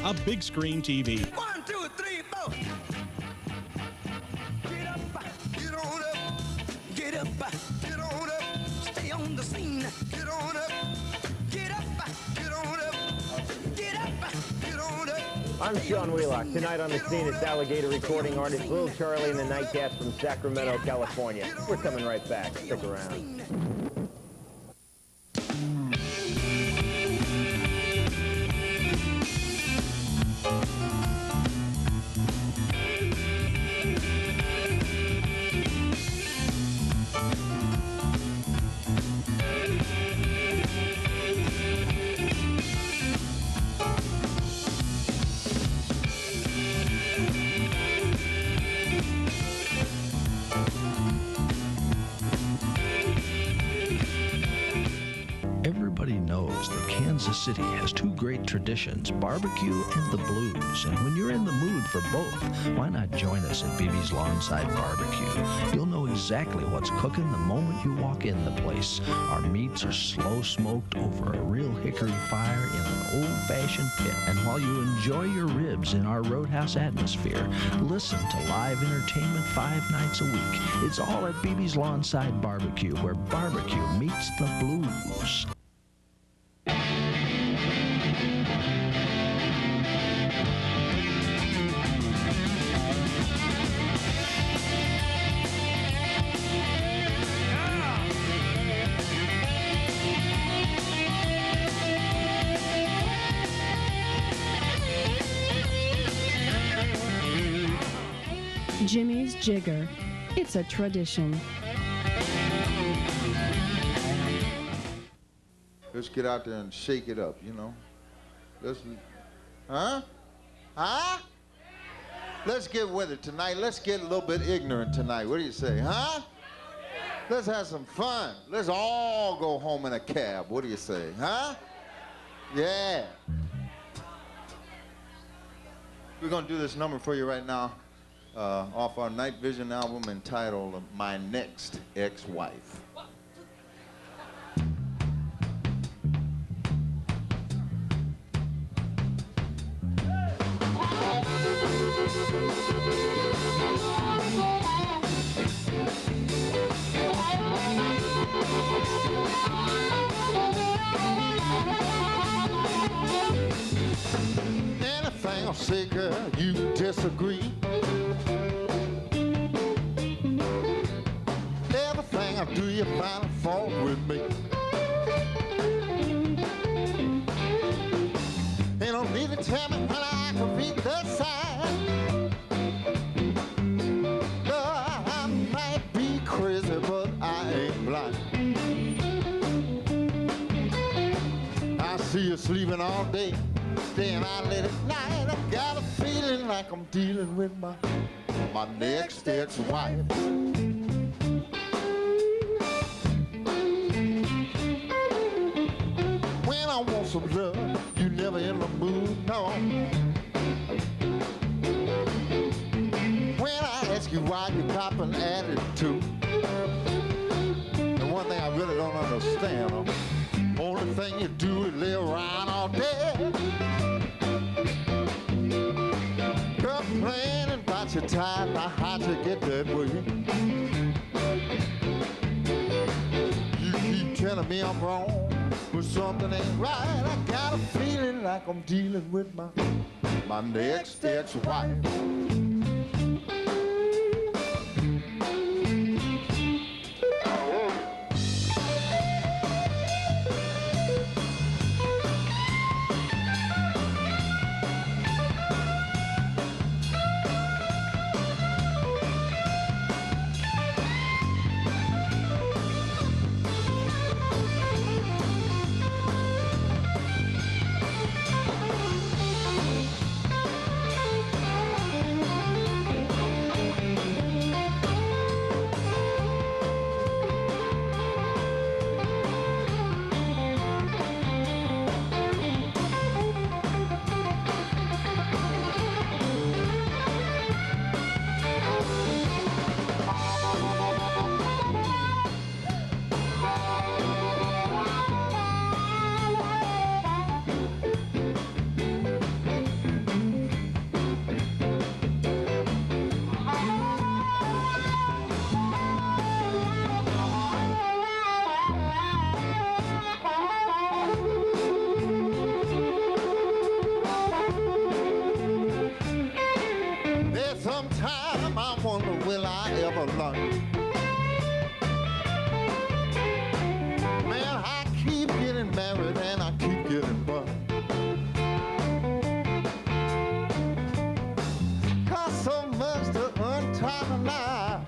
a big screen TV. 1, 2, 3, 4. Get up, get on up, get up, get on up, stay on the scene. Get on up, get up, get on up, get up, get on up. I'm Sean Wheelock. Tonight on the scene, it's alligator recording artist Little Charlie and the Nightcats from Sacramento, California. We're coming right back. Stick around. Everybody knows that Kansas City has two great traditions, barbecue and the blues. And when you're in the mood for both, why not join us at BB's Lawnside Barbecue? You'll know exactly what's cooking the moment you walk in the place. Our meats are slow smoked over a real hickory fire in an old-fashioned pit. And while you enjoy your ribs in our roadhouse atmosphere, listen to live entertainment 5 nights a week. It's all at BB's Lawnside Barbecue, where barbecue meets the blues. Jimmy's Jigger. It's a tradition. Let's get out there and shake it up, you know. Let's get with it tonight. Let's get a little bit ignorant tonight. What do you say, huh? Let's have some fun. Let's all go home in a cab. What do you say, huh? Yeah. We're gonna do this number for you right now. Off our Night Vision album entitled My Next Ex-Wife. Anything I'll say, girl, you disagree. Everything I do, you find a fault with me. You don't need to tell me when I can beat the side. I might be crazy, but I ain't blind. I see you sleeping all day, staying out late at night. I got a feeling like I'm dealing with my next ex-wife. When I want some love, you never in the mood, no. When I ask you why you cop an attitude, the one thing I really don't understand, only thing you do is lay around all day, complaining about your time, now how'd you get that way? You keep telling me I'm wrong, but something ain't right. I got a feeling like I'm dealing with my next ex-wife. time I wonder will I ever learn. Man, I keep getting married and I keep getting burned. Cost so much to untie the knot.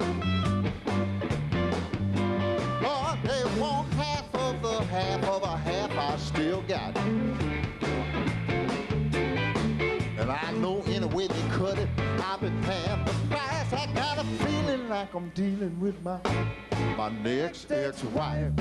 Lord, they want half of a half I still got. And I know any way they cut it, I'll be paying the price. I got a feeling like I'm dealing with my next ex-wife.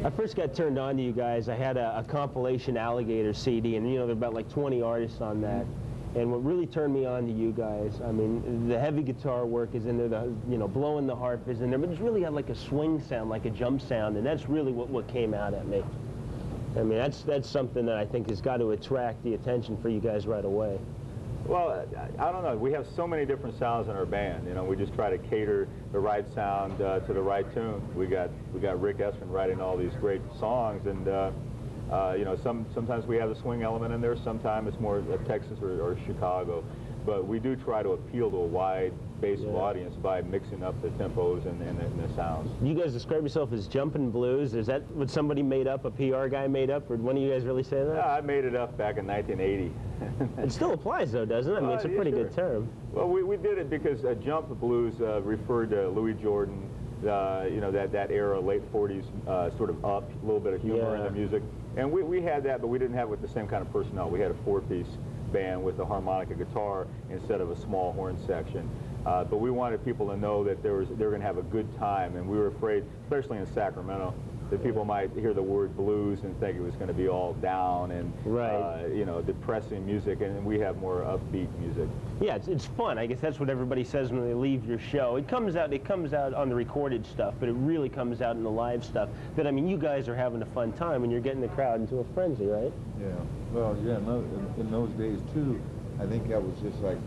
I first got turned on to you guys. I had a compilation Alligator CD, and you know, there are about like 20 artists on that. And what really turned me on to you guys, I mean, the heavy guitar work is in there, the, you know, blowing the harp is in there, but it's really got like a swing sound, like a jump sound, and that's really what came out at me. I mean, that's something that I think has got to attract the attention for you guys right away. Well, I don't know. We have so many different sounds in our band. You know, we just try to cater the right sound to the right tune. We got Rick Espen writing all these great songs, and you know, sometimes we have the swing element in there. Sometimes it's more Texas or Chicago. but we do try to appeal to a wide base of audience by mixing up the tempos and the sounds. You guys describe yourself as jumpin' blues. Is that what somebody made up, a PR guy made up, or one of you guys really say that? I made it up back in 1980. It still applies though, doesn't it? I mean, it's a pretty good term. Well, we did it because jump blues referred to Louis Jordan, you know, that era, late 40s, sort of up, a little bit of humor in the music. And we had that, but we didn't have it with the same kind of personnel. We had a 4-piece band with a harmonica guitar instead of a small horn section. But we wanted people to know that they were going to have a good time, and we were afraid, especially in Sacramento, that people might hear the word blues and think it was going to be all down and you know, depressing music, and we have more upbeat music. Yeah, it's fun. I guess that's what everybody says when they leave your show. It comes out on the recorded stuff, but it really comes out in the live stuff. That, I mean, you guys are having a fun time and you're getting the crowd into a frenzy, right? Yeah. Well, yeah. In those days too, I think that was just like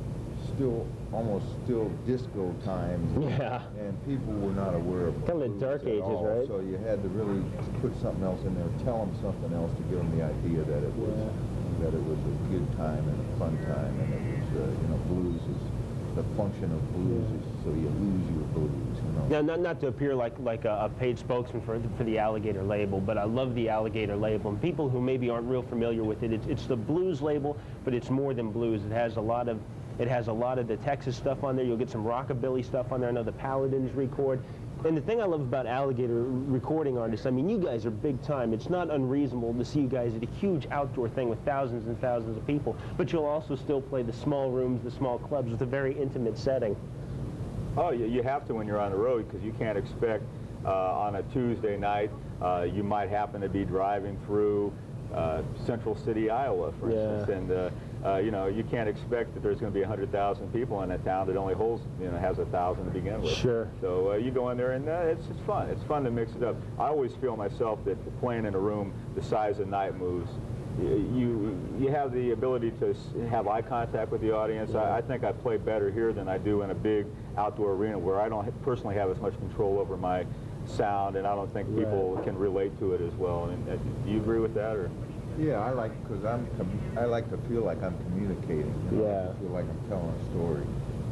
almost still disco times. Yeah. And people were not aware of kind of the blues dark at ages, all, right? So you had to really put something else in there, tell them something else to give them the idea that it was a good time and a fun time, and it was you know, blues is the function of blues is so you lose your blues. You know? Now, not to appear like a paid spokesman for the Alligator label, but I love the Alligator label. And people who maybe aren't real familiar with it, it's the blues label, but it's more than blues. It has a lot of the Texas stuff on there. You'll get some rockabilly stuff on there. I know the Paladins record. And the thing I love about Alligator recording artists, I mean, you guys are big time. It's not unreasonable to see you guys at a huge outdoor thing with thousands and thousands of people, but you'll also still play the small rooms, the small clubs with a very intimate setting. Oh, you have to when you're on the road, because you can't expect on a Tuesday night, you might happen to be driving through Central City, Iowa, for instance, and you know, you can't expect that there's going to be 100,000 people in a town that only holds, you know, has 1,000 to begin with. Sure. So you go in there and it's fun. It's fun to mix it up. I always feel myself that playing in a room the size of Night Moves, you have the ability to have eye contact with the audience. I think I play better here than I do in a big outdoor arena where I don't personally have as much control over my sound, and I don't think people can relate to it as well. And do you agree with that, or? Yeah, I like, because I like to feel like I'm communicating. You know? I feel like I'm telling a story,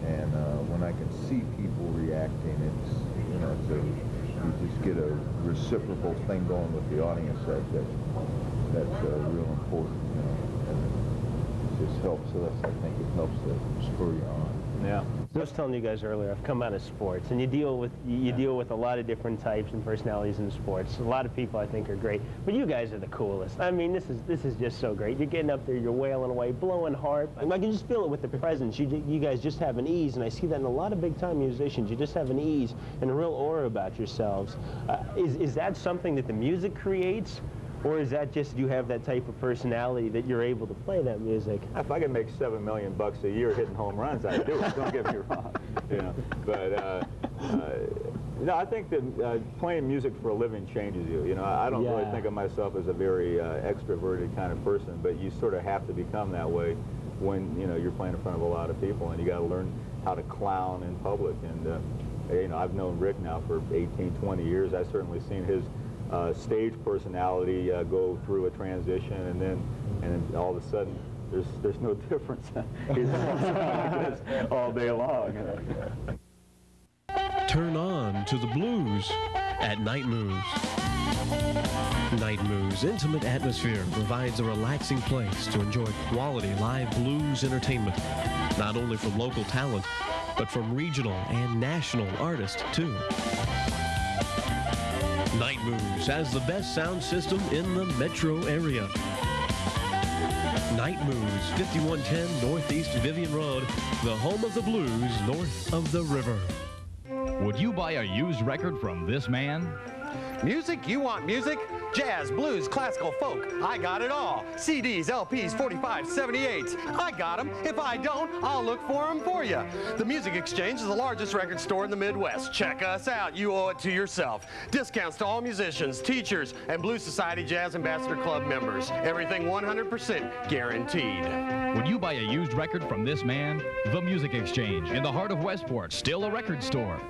and when I can see people reacting, it's, you know, you just get a reciprocal thing going with the audience that's real important, you know, and it just helps us. I think it helps to spur you on. Yeah. I was telling you guys earlier, I've come out of sports, and you deal with a lot of different types and personalities in sports. A lot of people I think are great, but you guys are the coolest. I mean, this is just so great. You're getting up there, you're wailing away, blowing hard. I can just feel it with the presence. You guys just have an ease, and I see that in a lot of big-time musicians. You just have an ease and a real aura about yourselves. Is that something that the music creates? Or is that just you have that type of personality that you're able to play that music? If I could make $7 million a year hitting home runs, I'd do it. Don't get me wrong, you know. But no, I think that playing music for a living changes you. You know, I don't really think of myself as a very extroverted kind of person, but you sort of have to become that way when, you know, you're playing in front of a lot of people, and you got to learn how to clown in public. And you know, I've known Rick now for 18, 20 years. I've certainly seen his stage personality go through a transition, and then all of a sudden there's no difference. He's like this all day long. Turn on to the blues at Night Moves. Night Moves' intimate atmosphere provides a relaxing place to enjoy quality live blues entertainment, not only from local talent, but from regional and national artists too. Night Moves has the best sound system in the metro area. Night Moves, 5110 Northeast Vivian Road, the home of the blues north of the river. Would you buy a used record from this man? Music? You want music? Jazz, blues, classical, folk. I got it all. CDs, LPs, 45s, 78s. I got them. If I don't, I'll look for them for you. The Music Exchange is the largest record store in the Midwest. Check us out. You owe it to yourself. Discounts to all musicians, teachers, and Blues Society Jazz Ambassador Club members. Everything 100% guaranteed. Would you buy a used record from this man? The Music Exchange in the heart of Westport, still a record store.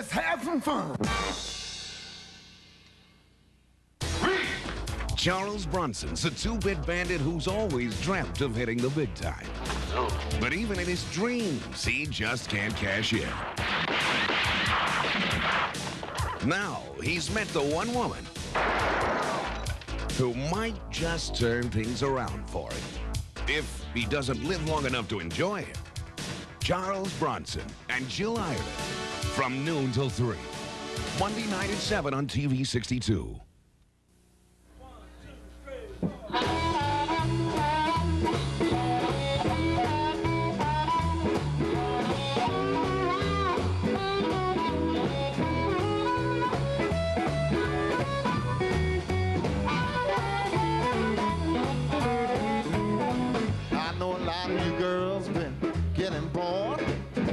Let's have some fun. Charles Bronson's a two-bit bandit who's always dreamt of hitting the big time. But even in his dreams, he just can't cash in. Now, he's met the one woman who might just turn things around for him, if he doesn't live long enough to enjoy it. Charles Bronson and Jill Ireland, from noon till 3. Monday night at 7 on TV 62.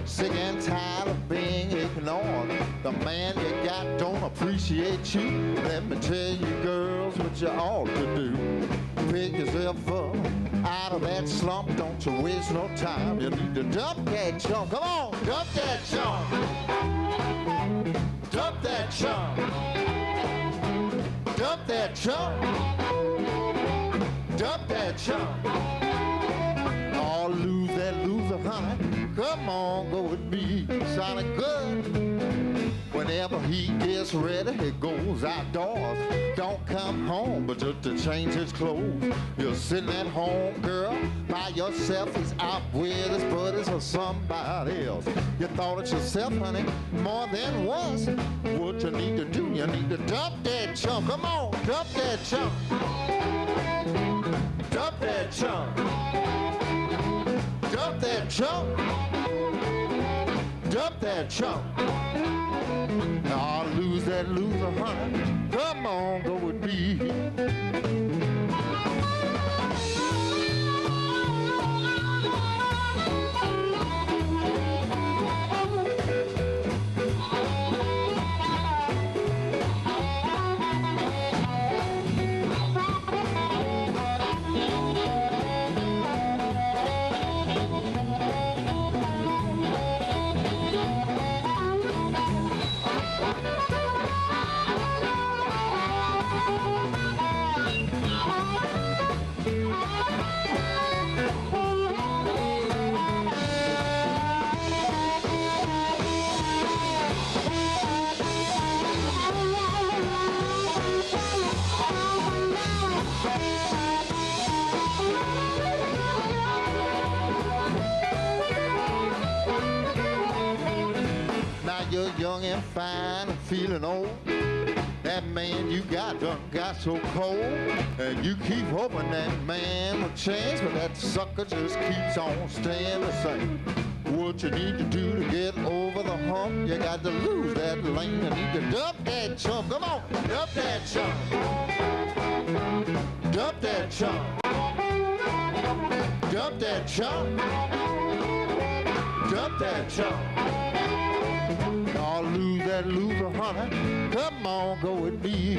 Sick and tired of being ignored. The man you got don't appreciate you. Let me tell you, girls, what you ought to do. Pick yourself up out of that slump. Don't you waste no time. You need to dump that chump. Come on, dump that chump. Dump that chump. Dump that chump. Dump that chump. Oh, lose that loser, honey. Come on, go with me, sounding good. Whenever he gets ready, he goes outdoors. Don't come home, but just to change his clothes. You're sitting at home, girl, by yourself. He's out with his buddies or somebody else. You thought it yourself, honey, more than once. What you need to do, you need to dump that chump. Come on, dump that chump. Dump that chump. Dump that chump. Dump that chump. I'll lose that loser, honey. Come on, go with me. You're young and fine and feeling old. That man you got done got so cold. And you keep hoping that man will change, but that sucker just keeps on staying the same. What you need to do to get over the hump, you got to lose that lane. You need to dump that chump. Come on, dump that chump. Dump that chump. Dump that chump. Dump that chump. I'll lose that loser, honey. Come on, go with me.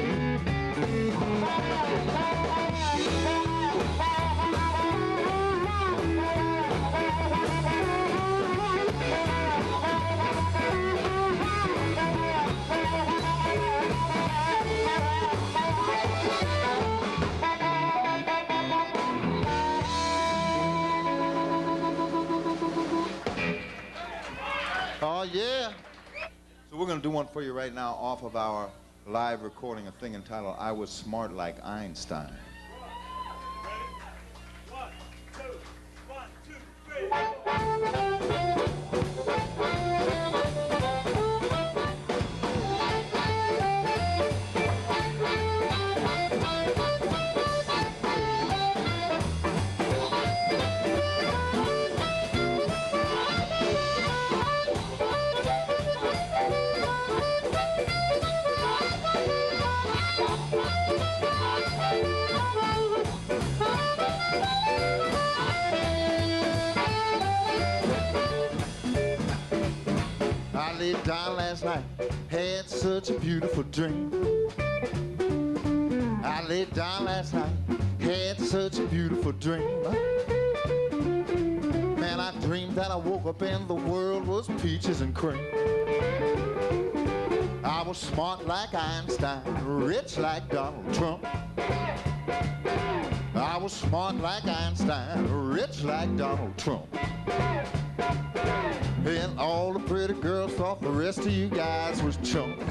Oh, yeah. So we're going to do one for you right now off of our live recording, a thing entitled I Was Smart Like Einstein. Ready? 1, 2, 1, I laid down last night, had such a beautiful dream. I laid down last night, had such a beautiful dream. Man, I dreamed that I woke up and the world was peaches and cream. I was smart like Einstein, rich like Donald Trump. I was smart like Einstein, rich like Donald Trump. And all the pretty girls thought the rest of you guys was chump.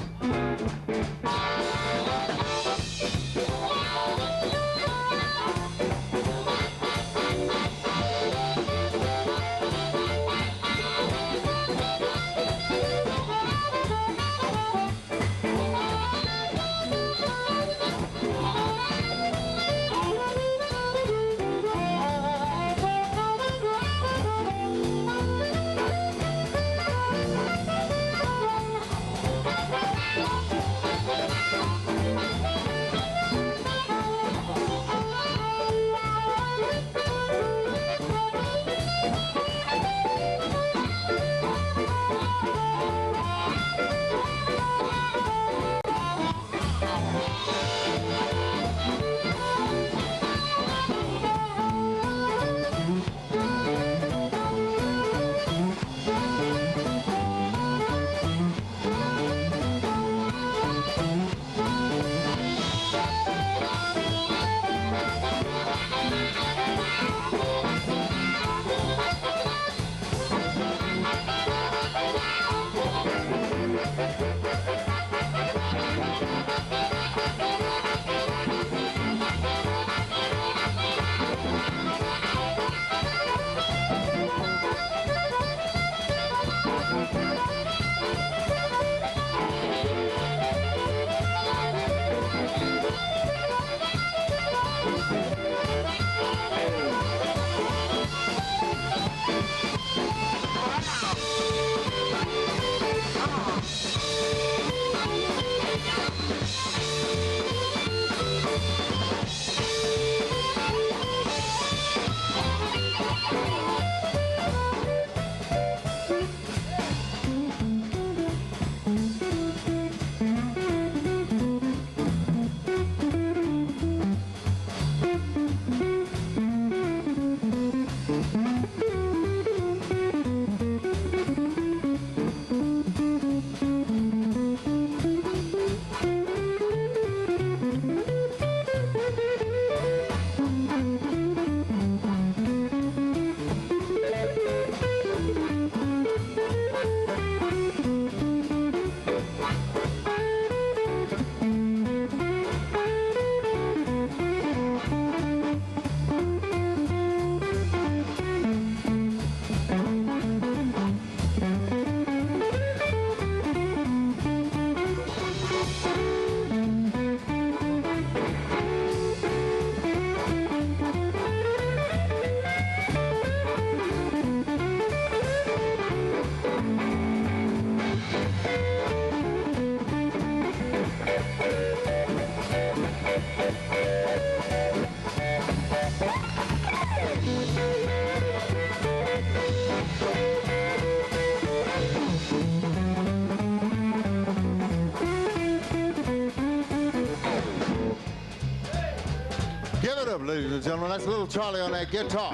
Give it up, ladies and gentlemen. That's little Charlie on that guitar.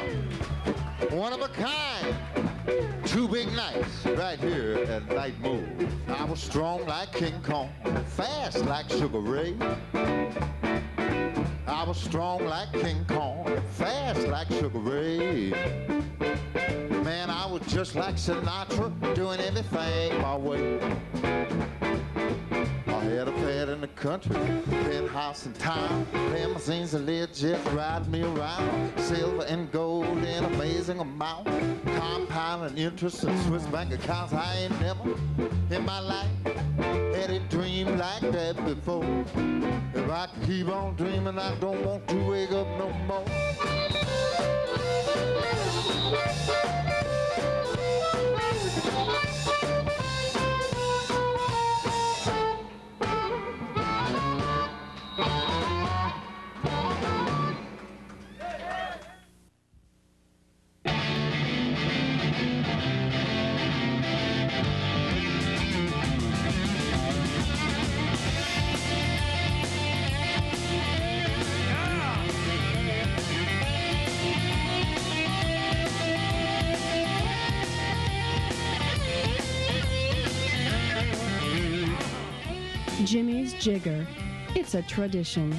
One of a kind. Two big nights right here at Night Move. I was strong like King Kong, fast like Sugar Ray. I was strong like King Kong, fast like Sugar Ray. Man, I was just like Sinatra, doing everything my way. I had a pad in the country, penthouse in town, limousines and Learjets ride me around, silver and gold in amazing amount, compound and interest and Swiss bank accounts. I ain't never in my life had a dream like that before. If I can keep on dreaming, I don't want to wake up no more. Jimmy's Jigger. It's a tradition.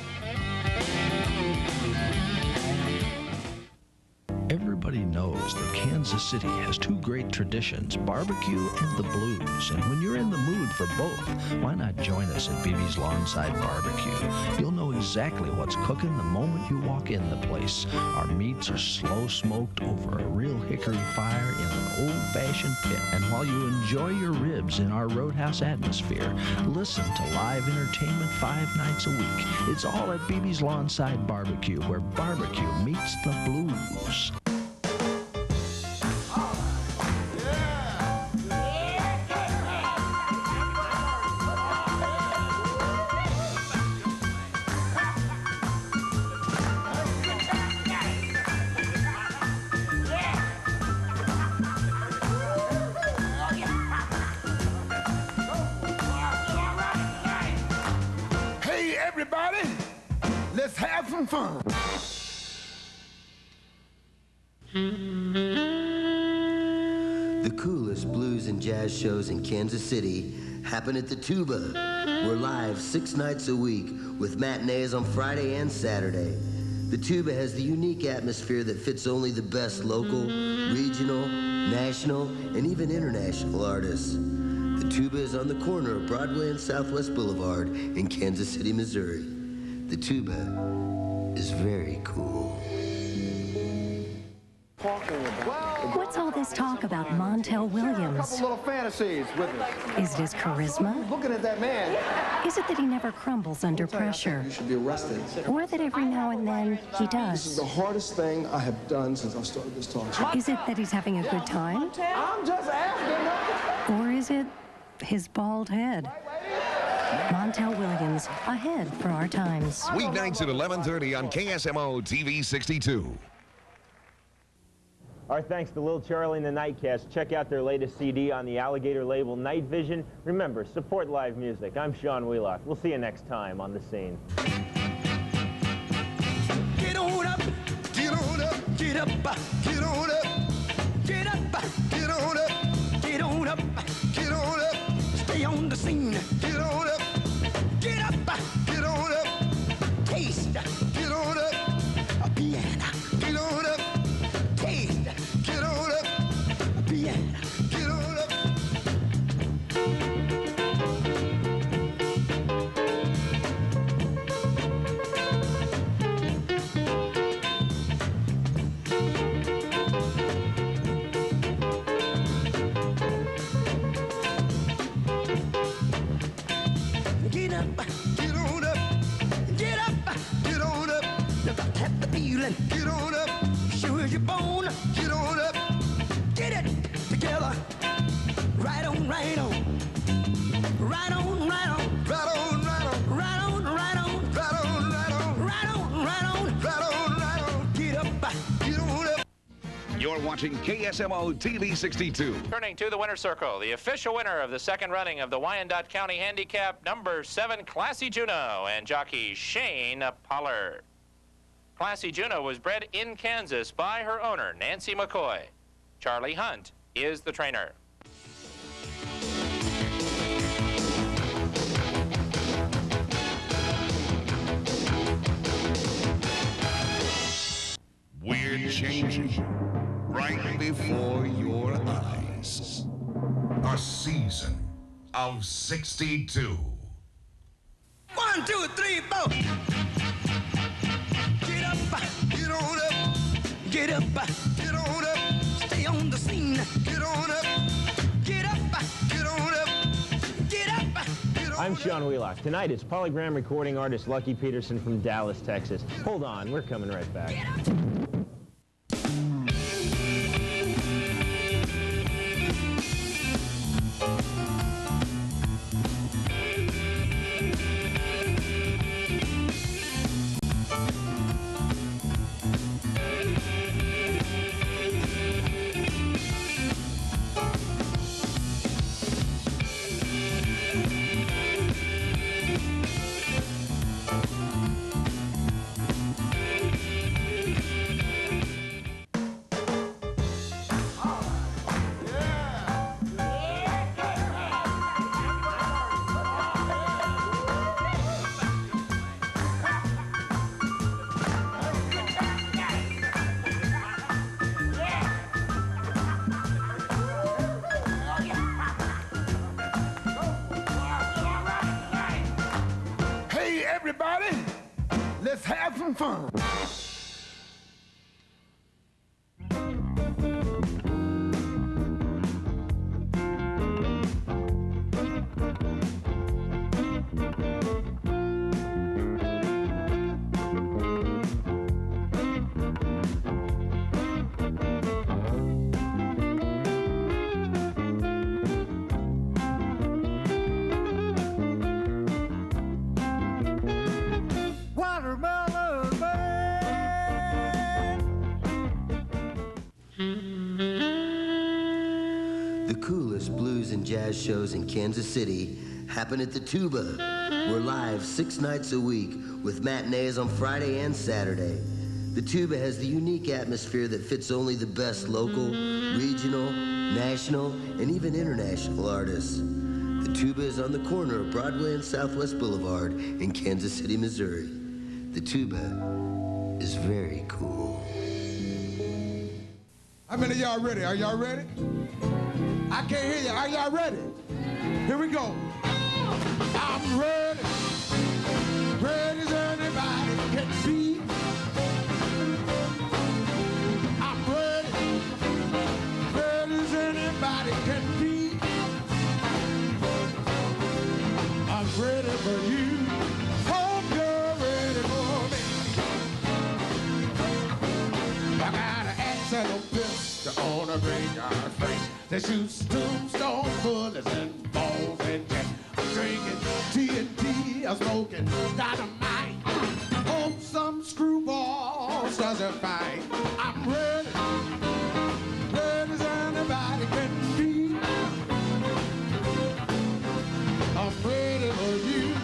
Everybody knows that Kansas City has two great traditions, barbecue and the blues. And when you're in the mood for both, why not join us at BB's Lawnside Barbecue? You'll know exactly what's cooking the moment you walk in the place. Our meats are slow smoked over a real hickory fire in an old-fashioned pit. And while you enjoy your ribs in our roadhouse atmosphere, listen to live entertainment 5 nights a week. It's all at BB's Lawnside Barbecue, where barbecue meets the blues. Hey, everybody, let's have some fun. The coolest blues and jazz shows in Kansas City happen at the Tuba. We're live 6 nights a week with matinees on Friday and Saturday. The Tuba has the unique atmosphere that fits only the best local, regional, national, and even international artists. The Tuba is on the corner of Broadway and Southwest Boulevard in Kansas City, Missouri. The Tuba is very cool. What's all this talk about Montel Williams? Little fantasies with it. Is it his charisma? Looking at that man. Is it that he never crumbles under pressure? You should be arrested. Or that every now and then he This is does? the hardest thing I have done since I started this talk show. Is it that he's having a good time? I'm just asking. Or is it his bald head? Montel Williams, ahead for our times. Weeknights at 11:30 on KSMO TV 62. Our thanks to Lil Charlie and the Nightcast. Check out their latest CD on the Alligator label, Night Vision. Remember, support live music. I'm Sean Wheelock. We'll see you next time on The Scene. Get on up, get on up, get up, get on up, get up, get on up, get on up, get on up, stay on the scene, get on up, get up, get on up, taste, get on up, a piano, get on up, taste, get on up, a piano, get on up. Get up, get on up, get up, get on up. You got to have the feeling. Get on up, sure as you're born. Get on up, get it together. Right on, right on. Right on, right on. Right on, right on. Right on, right on. Right on, right on. Right on, right on. Right on, right on. Get up, get on up. You're watching KSMO TV 62. Turning to the winner's circle, the official winner of the second running of the Wyandotte County Handicap, number 7, Classy Juno, and jockey Shane Pollard. Classy Juno was bred in Kansas by her owner, Nancy McCoy. Charlie Hunt is the trainer. We're changing right before your eyes. A season of 62. 1, 2, 3, 4. Get up, get on up, get up, get on up, stay on the scene, get on up, get up, get on up, get up, get on up. I'm Sean Wheelock. Tonight it's polygram recording artist Lucky Peterson from Dallas, Texas. Hold on, we're coming right back. Let's have some fun. Watermelon Man. The coolest blues and jazz shows in Kansas City happen at the Tuba. We're live 6 nights a week with matinees on Friday and Saturday. The Tuba has the unique atmosphere that fits only the best local, regional, national, and even international artists. The Tuba is on the corner of Broadway and Southwest Boulevard in Kansas City, Missouri. The Tuba is very cool. How many of y'all ready? Are y'all ready? I can't hear you. Are y'all ready? Here we go. I'm ready. Ready as anybody can be. I'm ready. Ready as anybody can be. I'm ready for you. Hope you're ready for me. I got an axe and a pistol on a graveyard face. They shoot tombstone bullets and balls and jets. I'm drinking TNT, I'm smoking dynamite. Hope some screwballs doesn't fight. I'm ready, ready as anybody can be. I'm ready for you.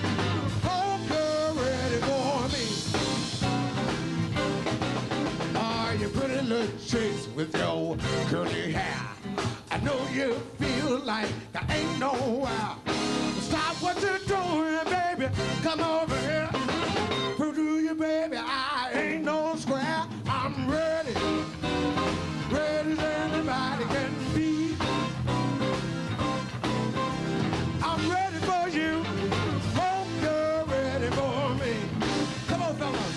Hope you're ready for me. Are you pretty little chicks with your curly hair? I know you feel like there ain't nowhere. Stop what you're doing, baby. Come over here. Prove to you, baby, I ain't no square. I'm ready. Ready as anybody can be. I'm ready for you. Hope you're ready for me. Come on, fellas.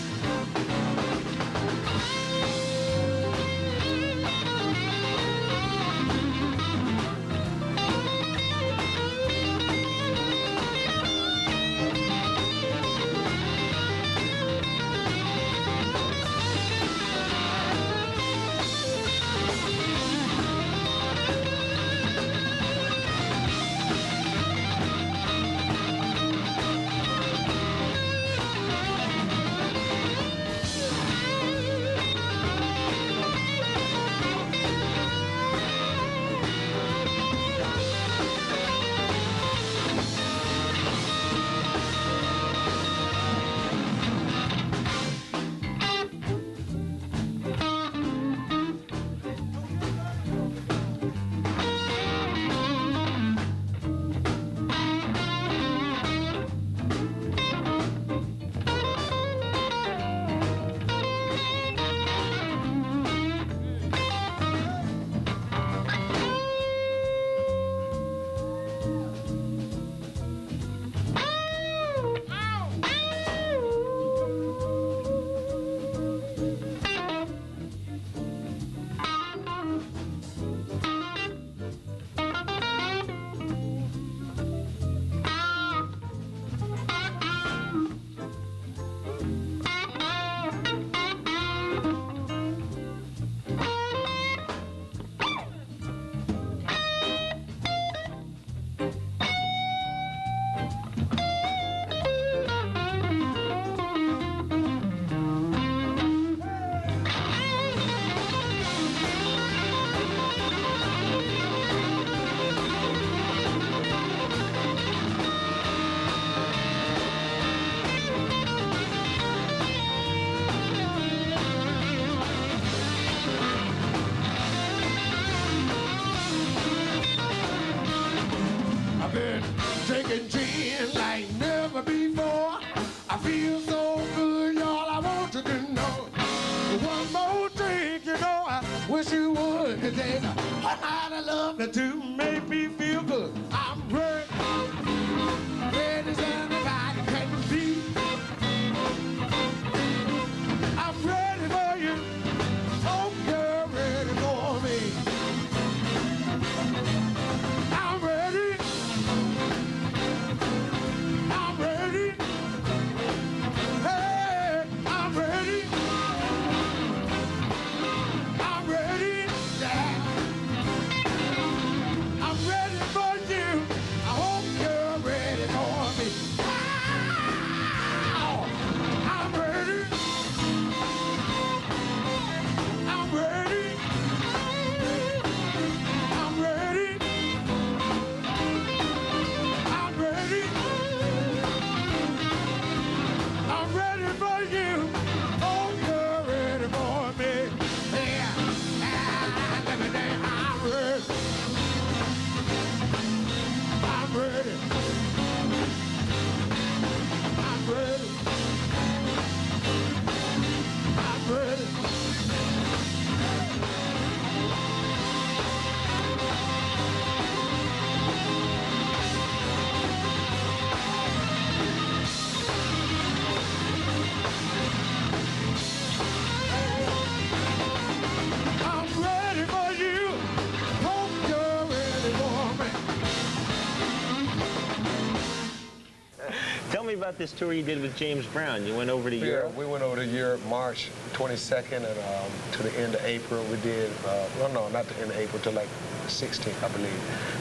me about this tour you did with James Brown. You went over to Europe? Yeah, we went over to Europe March 22nd and to the end of April. We did, well, no, not the end of April, till like 16th, I believe.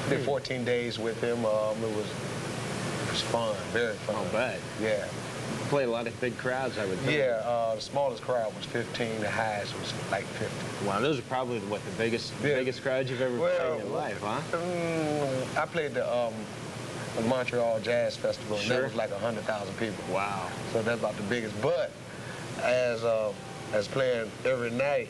We did 14 days with him. It was fun, very fun. I'll bet. Yeah. Played a lot of big crowds, I would think. Yeah, the smallest crowd was 15, the highest was like 50. Wow, those are probably, what, the biggest crowds you've ever played in your life, huh? I played the Montreal Jazz Festival, and that was like 100,000 people. Wow. So that's about the biggest. But as playing every night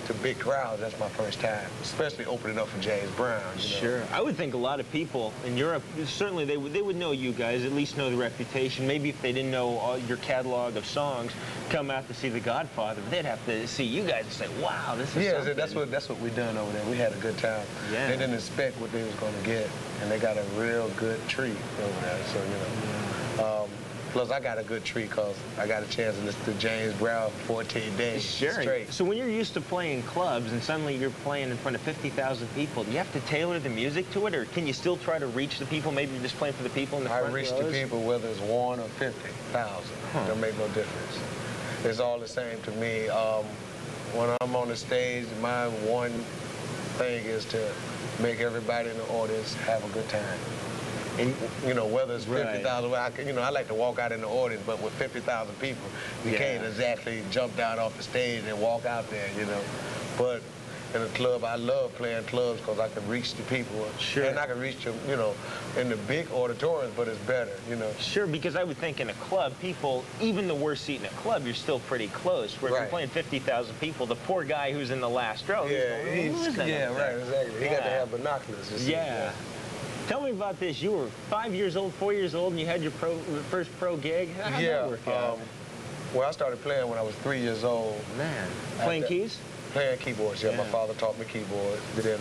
to big crowds, that's my first time, especially opening up for James Brown. You know? Sure. I would think a lot of people in Europe, certainly they would know you guys, at least know the reputation. Maybe if they didn't know all your catalog of songs, come out to see The Godfather, they'd have to see you guys and say, wow, this is something. that's what we done over there. We had a good time. Yeah. They didn't expect what they was going to get, and they got a real good treat over there. So, you know. Plus, I got a good treat because I got a chance to listen to James Brown for 14 days straight. So when you're used to playing clubs and suddenly you're playing in front of 50,000 people, do you have to tailor the music to it, or can you still try to reach the people? Maybe you're just playing for the people in the front rows? I reach the people whether it's 1 or 50,000. Don't make no difference. It's all the same to me. When I'm on the stage, my one thing is to make everybody in the audience have a good time. And, you know, whether it's 50,000, I like to walk out in the audience, but with 50,000 people, you can't exactly jump down off the stage and walk out there, you know. But in a club, I love playing clubs because I can reach the people. Sure. And I can reach them, you know, in the big auditoriums, but it's better, you know. Sure, because I would think in a club, people, even the worst seat in a club, you're still pretty close. Where if you're playing 50,000 people, the poor guy who's in the last row, right, exactly. He got to have binoculars. You see. Yeah. Tell me about this. You were 5 years old, 4 years old, and you had your first pro gig. How did that work out? Well, I started playing when I was 3 years old. Man. Playing keys? Playing keyboards, yeah. My father taught me keyboards. Then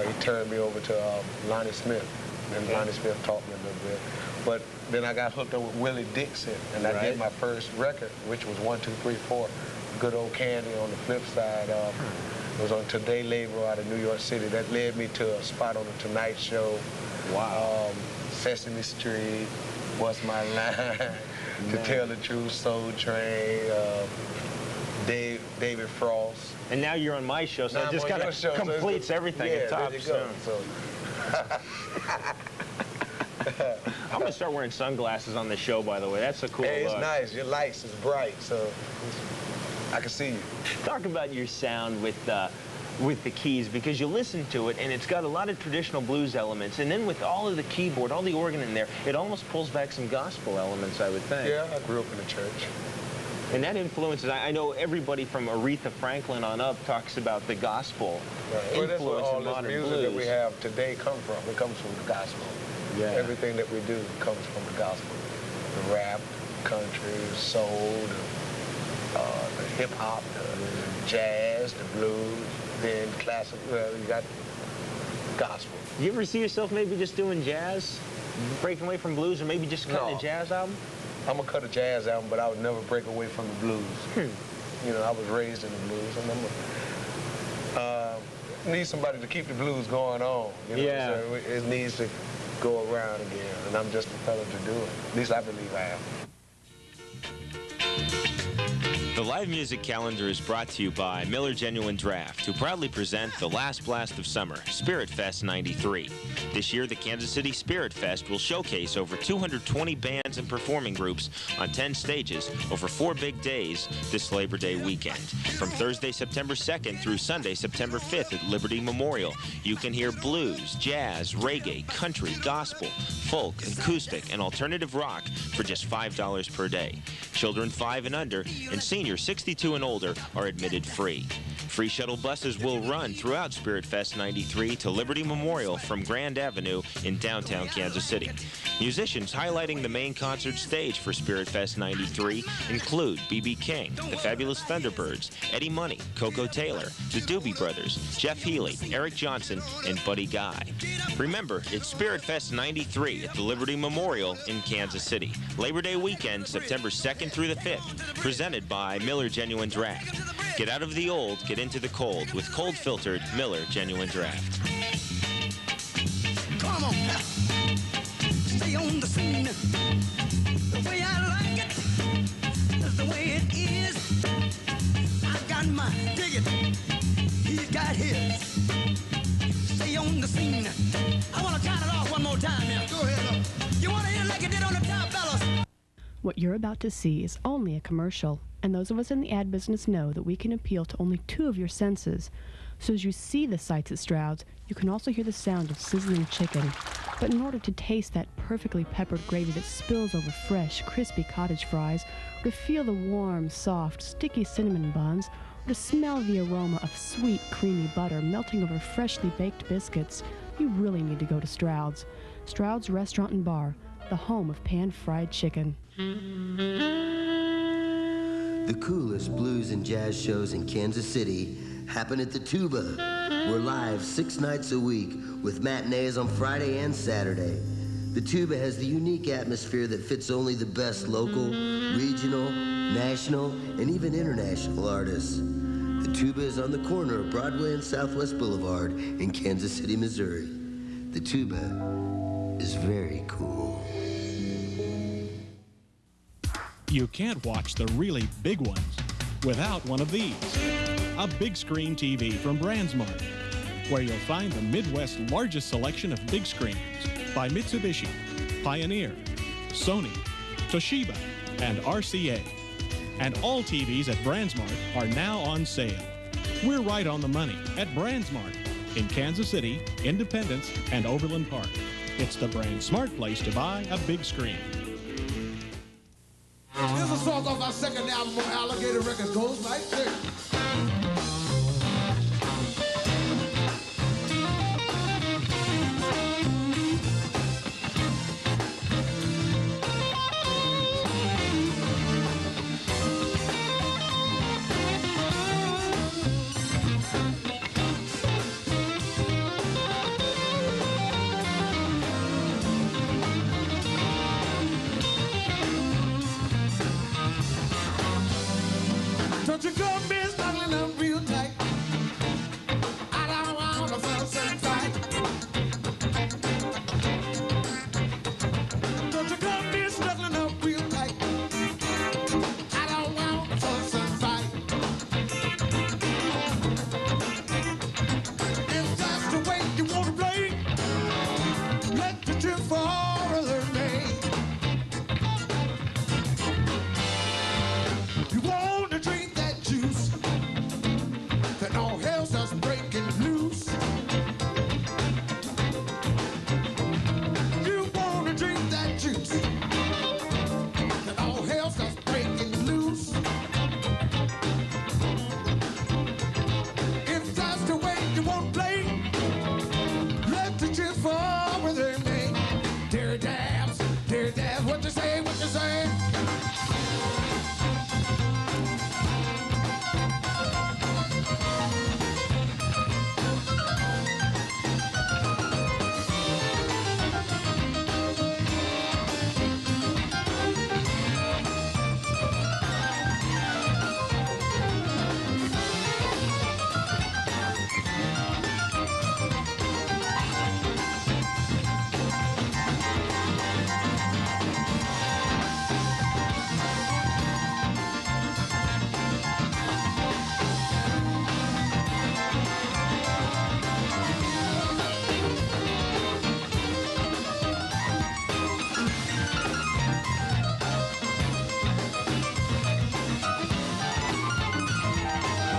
he turned me over to Lonnie Smith, and Lonnie Smith taught me a little bit. But then I got hooked up with Willie Dixon, and I did my first record, which was 1, 2, 3, 4. Good Old Candy on the flip side. It was on Today Label out of New York City. That led me to a spot on The Tonight Show. Wow. Sesame Street, What's My Line, To Tell the Truth, Soul Train, David Frost. And now you're on my show, so it just kind of completes everything at top soon. I'm going to start wearing sunglasses on the show, by the way. That's a cool look. It's nice. Your lights is bright, so I can see you. Talk about your sound with the keys, because you listen to it and it's got a lot of traditional blues elements, and then with all of the keyboard, all the organ in there, it almost pulls back some gospel elements, I would think. Yeah, I grew up in the church. And that influences, I know everybody from Aretha Franklin on up talks about the gospel influence in modern music blues. that we have today come from. It comes from the gospel. Yeah. Everything that we do comes from the gospel. The rap, country, the soul, the hip-hop, the jazz, the blues, then classic, you got gospel. Do you ever see yourself maybe just doing jazz, breaking away from blues, or maybe just cutting a jazz album? I'm going to cut a jazz album, but I would never break away from the blues. You know, I was raised in the blues, and I'm need somebody to keep the blues going on. You know, so it needs to go around again, and I'm just the fella to do it. At least I believe I am. The live music calendar is brought to you by Miller Genuine Draft, who proudly present the last blast of summer, Spirit Fest 93. This year, the Kansas City Spirit Fest will showcase over 220 bands and performing groups on 10 stages over 4 big days this Labor Day weekend. From Thursday, September 2nd through Sunday, September 5th at Liberty Memorial, you can hear blues, jazz, reggae, country, gospel, folk, acoustic, and alternative rock for just $5 per day. Children 5 and under and seniors 62 and older are admitted free. Free shuttle buses will run throughout Spirit Fest 93 to Liberty Memorial from Grand Avenue in downtown Kansas City. Musicians highlighting the main concert stage for Spirit Fest 93 include B.B. King, the Fabulous Thunderbirds, Eddie Money, Coco Taylor, the Doobie Brothers, Jeff Healey, Eric Johnson, and Buddy Guy. Remember, it's Spirit Fest 93 at the Liberty Memorial in Kansas City. Labor Day weekend, September 2nd through the 5th, presented by Miller Genuine Draft. Get out of the old, get into the cold with cold-filtered Miller Genuine Draft. Come on now. Stay stay on the scene. The way I like it is the way it is. I've got my ticket, he's got his. Stay on the scene. I want to count it off one more time now. Go ahead. You want to hear it like it did on the top, fellas? What you're about to see is only a commercial, and those of us in the ad business know that we can appeal to only 2 of your senses. So as you see the sights at Stroud's, you can also hear the sound of sizzling chicken. But in order to taste that perfectly peppered gravy that spills over fresh, crispy cottage fries, or to feel the warm, soft, sticky cinnamon buns, or to smell the aroma of sweet, creamy butter melting over freshly baked biscuits, you really need to go to Stroud's. Stroud's Restaurant and Bar, the home of pan-fried chicken. The coolest blues and jazz shows in Kansas City happen at the Tuba. We're live 6 nights a week with matinees on Friday and Saturday. The Tuba has the unique atmosphere that fits only the best local, regional, national, and even international artists. The Tuba is on the corner of Broadway and Southwest Boulevard in Kansas City, Missouri. The Tuba is very cool. You can't watch the really big ones without one of these. A big screen TV from Brandsmart, where you'll find the Midwest's largest selection of big screens by Mitsubishi, Pioneer, Sony, Toshiba, and RCA. And all TVs at Brandsmart are now on sale. We're right on the money at Brandsmart in Kansas City, Independence, and Overland Park. It's the Brandsmart place to buy a big screen. Here's a song off our second album on Alligator Records. Goes like this. Don't you come in snuggling up real tight. I don't want to feel so tight. Don't you come in snuggling up real tight. I don't want to feel so tight. If that's the way you want to play, let the tip fall other day. You want to drink that juice, then all hell starts breaking loose. You want to drink that juice, then all hell starts breaking loose. If that's the way you want to play, let the chips fall where they may. Dairy dabs, what you say, what you say?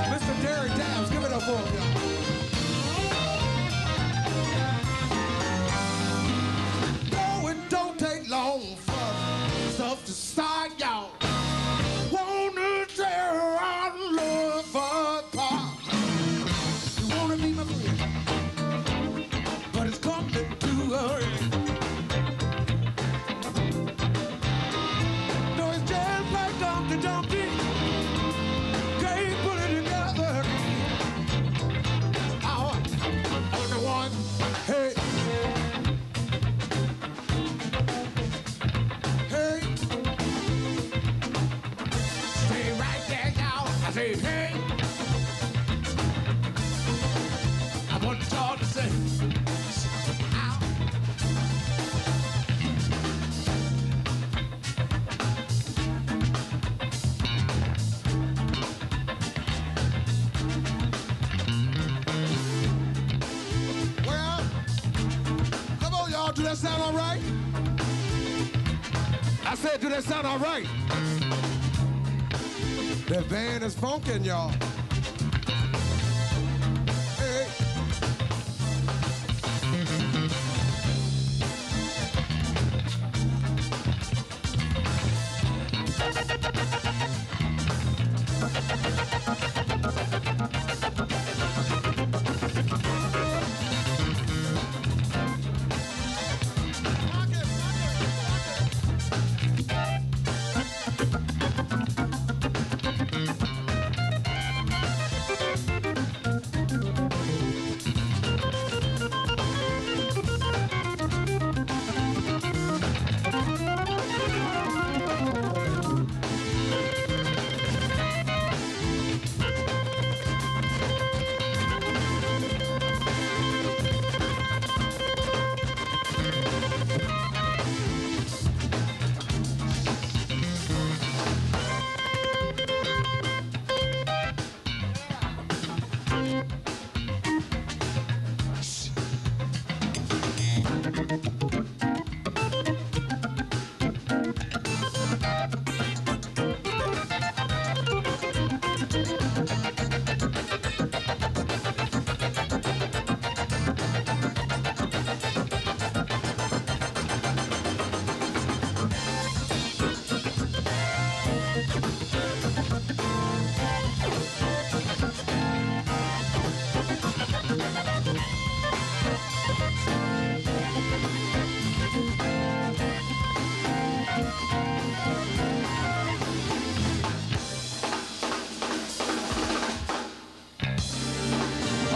Mr. Derek Downs, give it up for him, y'all. No, it don't take long for stuff to start, y'all. Wanna tear around love for apart. You wanna be my friend, but it's coming to hurry. No, it's just like Dumpty Dumpty. Can't put it together. I'm the one. Hey. Hey. Stay right there, y'all. I say, hey. I want y'all to say, ow. that sound all right? I said, do that sound all right? That band is funkin', y'all. Hey.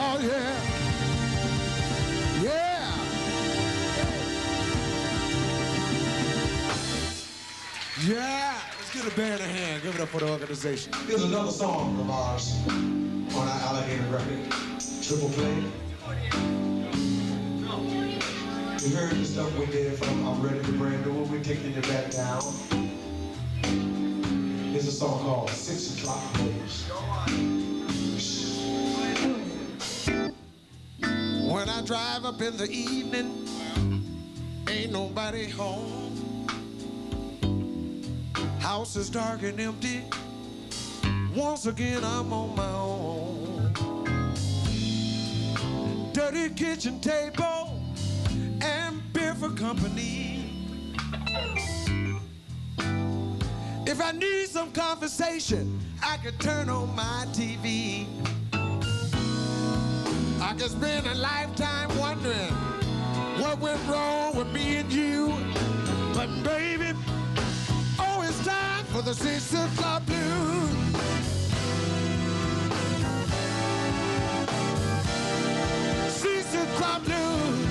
Oh, yeah. Yeah. Yeah. Let's give the band a hand. Give it up for the organization. Here's another song of ours on our Alligator record, Triple Play. You heard the stuff we did from I'm Ready to Brand New. We're taking you back down. Here's a song called 6 O'Clock Blues. When I drive up in the evening, ain't nobody home. House is dark and empty. Once again, I'm on my own. Dirty kitchen table and beer for company. If I need some conversation, I could turn on my TV. I could spend a lifetime wondering what went wrong with me and you. But baby, oh, it's time for the 6 o'clock blues. Club blues.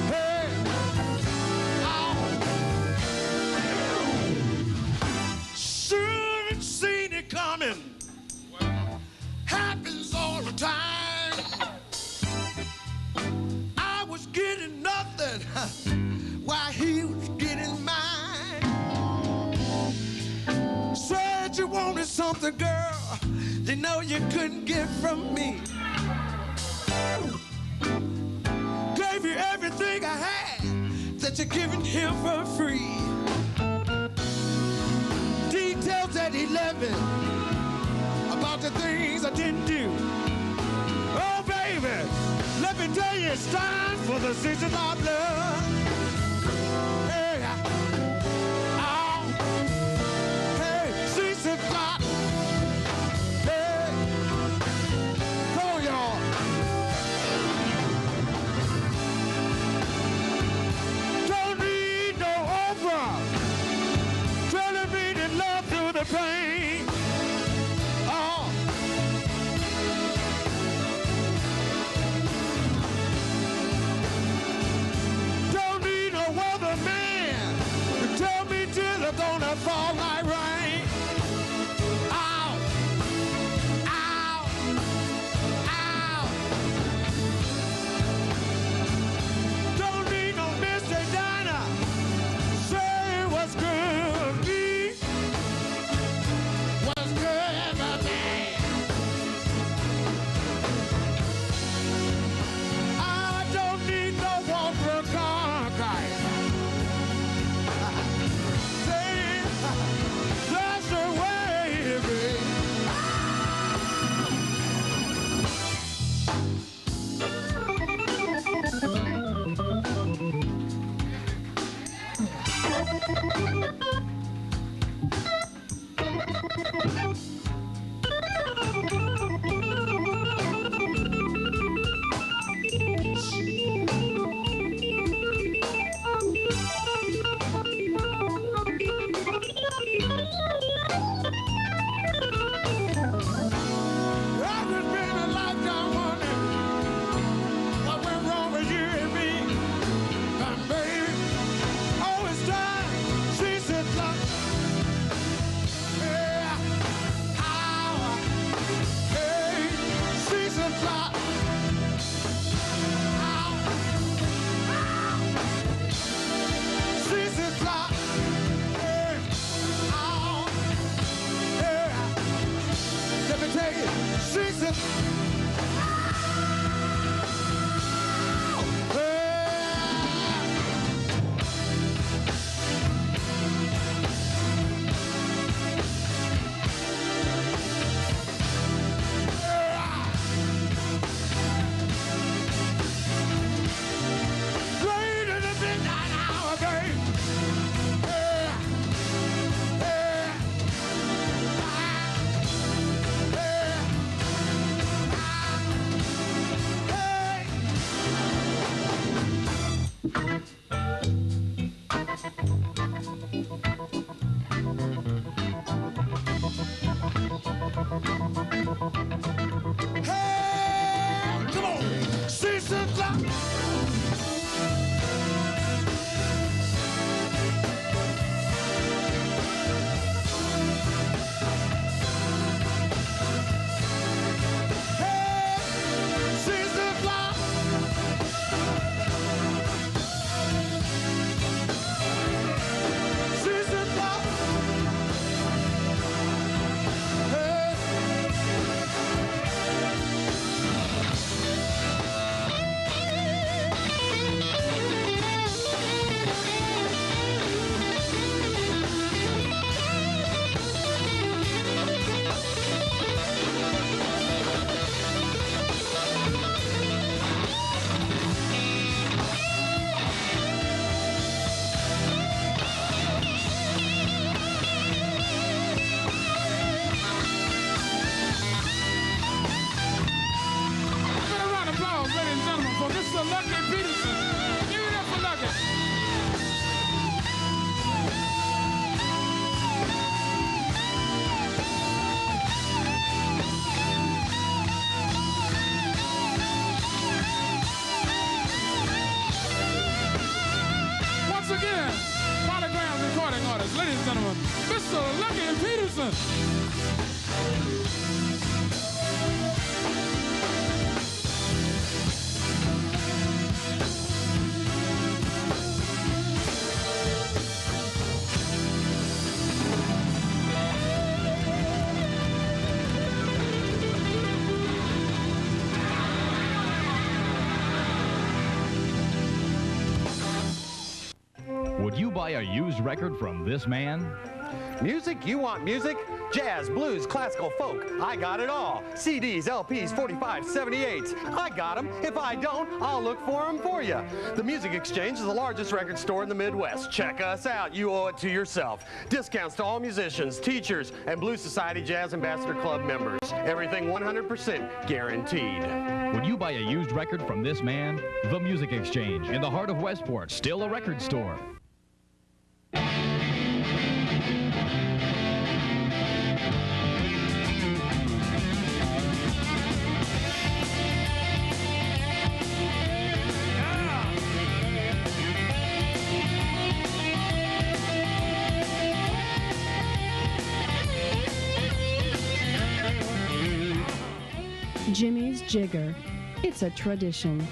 Hey, oh. Should seen it coming. Happens all the time. I was getting nothing while he was getting mine. Said you wanted something, girl, you know you couldn't get from me. Gave you everything I had that you're giving him for free. Details at 11 about the things I didn't do. Oh, baby, let me tell you, it's time for the 6 o'clock blues. Hey, oh, hey, 6 o'clock. Hey, come on, y'all. The pain. Oh. Don't need no other man to tell me till it's gonna fall like rain. Ow. Ow. Ow. Don't need no Mr. Diner. Say what's good. I don't need no Walker car. ladies and gentlemen, Mr. Lucky Peterson. Would you buy a used record from this man? Music? You want music? Jazz, blues, classical, folk. I got it all. CDs, LPs, 45, 78s. I got them. If I don't, I'll look for them for you. The Music Exchange is the largest record store in the Midwest. Check us out. You owe it to yourself. Discounts to all musicians, teachers, and Blues Society Jazz Ambassador Club members. Everything 100% guaranteed. Would you buy a used record from this man? The Music Exchange in the heart of Westport, still a record store. Jimmy's Jigger. It's a tradition.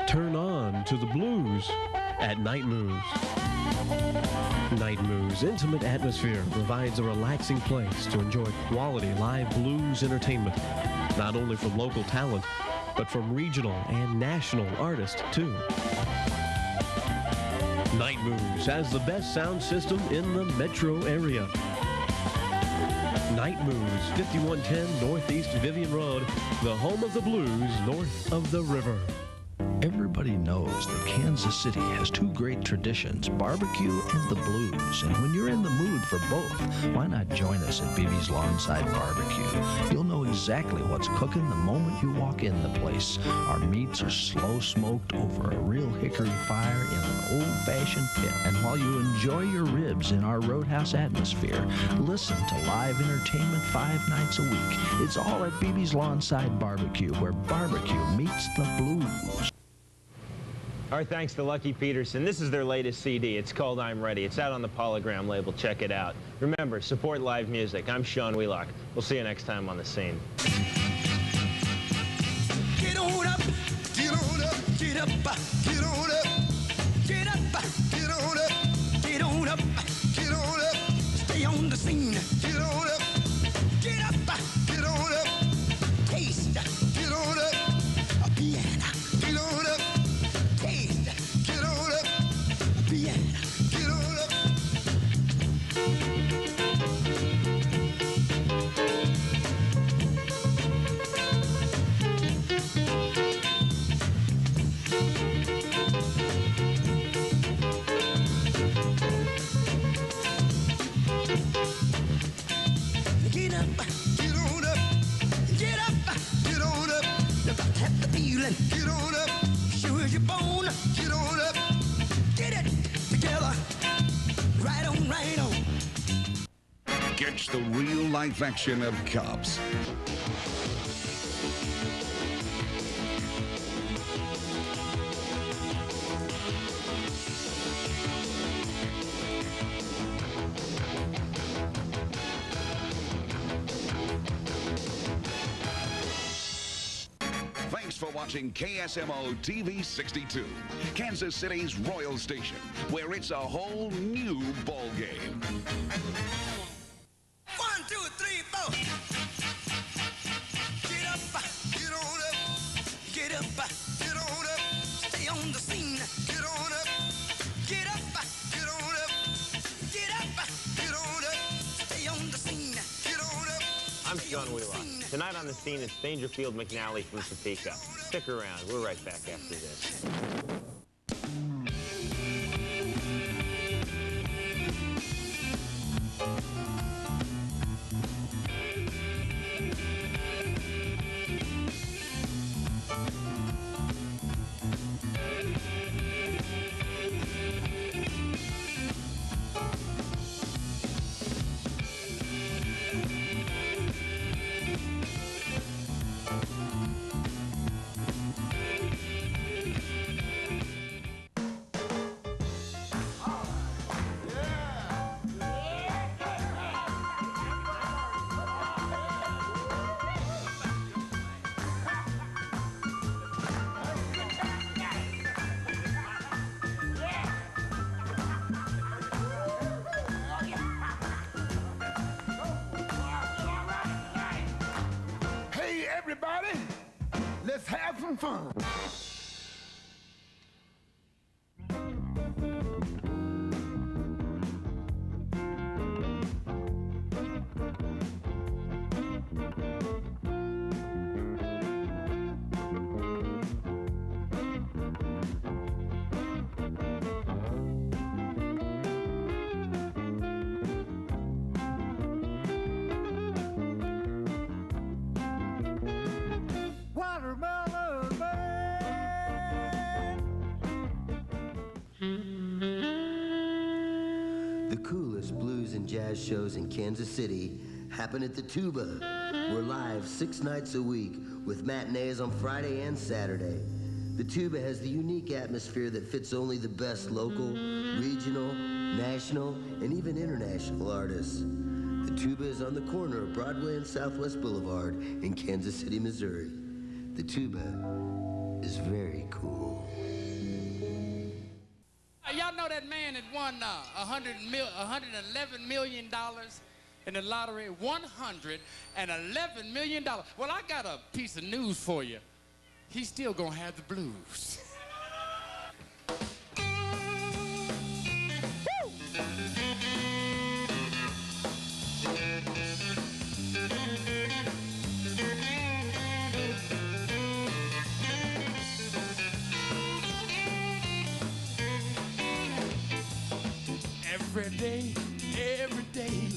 Turn on to the blues at Night Moves. Night Moves' intimate atmosphere provides a relaxing place to enjoy quality live blues entertainment, not only from local talent, but from regional and national artists, too. Night Moves has the best sound system in the metro area. Night Moves, 5110 Northeast Vivian Road, the home of the blues north of the river. Everybody knows that Kansas City has two great traditions, barbecue and the blues. And when you're in the mood for both, why not join us at BB's Lawnside Barbecue? You'll know exactly what's cooking the moment you walk in the place. Our meats are slow smoked over a real hickory fire in an old-fashioned pit. And while you enjoy your ribs in our roadhouse atmosphere, listen to live entertainment 5 nights a week. It's all at BB's Lawnside Barbecue, where barbecue meets the blues. Our thanks to Lucky Peterson. This is their latest CD. It's called I'm Ready. It's out on the Polygram label. Check it out. Remember, support live music. I'm Sean Wheelock. We'll see you next time on The Scene. Get on up, get on up, get up, get on up, get up, get on up, get on up, get on up, stay on the scene, get on up, get up, get on up, taste, get on up, a piano, get on up, taste, get on up, a piano, get on up. Get up, get on up, get up, get on up. You got to have the feeling. Get on up, sure as you're born. Get on up, get it together. Right on, right on. Catch the real life action of cops. Thanks for watching KSMO TV 62, Kansas City's Royal Station, where it's a whole new ball game. 1, 2, 3, 4. Get up, get on up, get up, get on up, stay on the scene. Get on up, get up, get on up, get up, get on up, stay on the scene. Get on up. I'm Sean Wheelock. Tonight on The Scene, it's Dangerfield McNally from Topeka. Stick around. We're right back after this. Hey, everybody, let's have some fun. Watermelon Man. The coolest blues and jazz shows in Kansas City happen at the Tuba. We're live 6 nights a week with matinees on Friday and Saturday. The Tuba has the unique atmosphere that fits only the best local, regional, national, and even international artists. The Tuba is on the corner of Broadway and Southwest Boulevard in Kansas City, Missouri. The Tuba is very cool. Y'all know that man that won $111 million in the lottery? $111 million. Well, I got a piece of news for you. He's still gonna have the blues. every day, every day.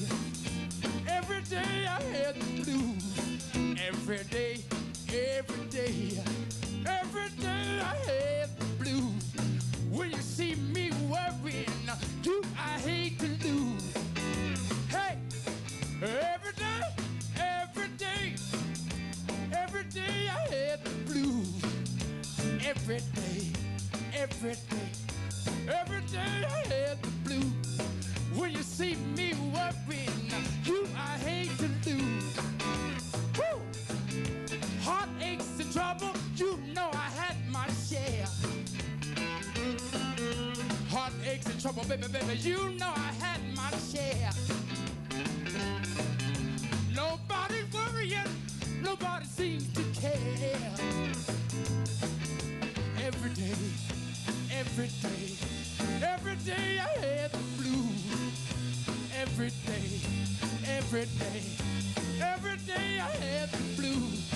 Every day I had the blues. Every day, every day. Every day I had the blues. When you see me worrying, you I hate to lose. Hey, every day, every day. Every day I had the blues. Every day, every day. Every day I had the blues. When you see me worrying, you I hate to lose. Woo! Heartaches and trouble, you know I had my share. Heartaches and trouble, baby, baby, you know I had my share. Nobody worrying, nobody seems to care. Every day, every day, every day I had the blues. Every day, every day, every day I had the blues.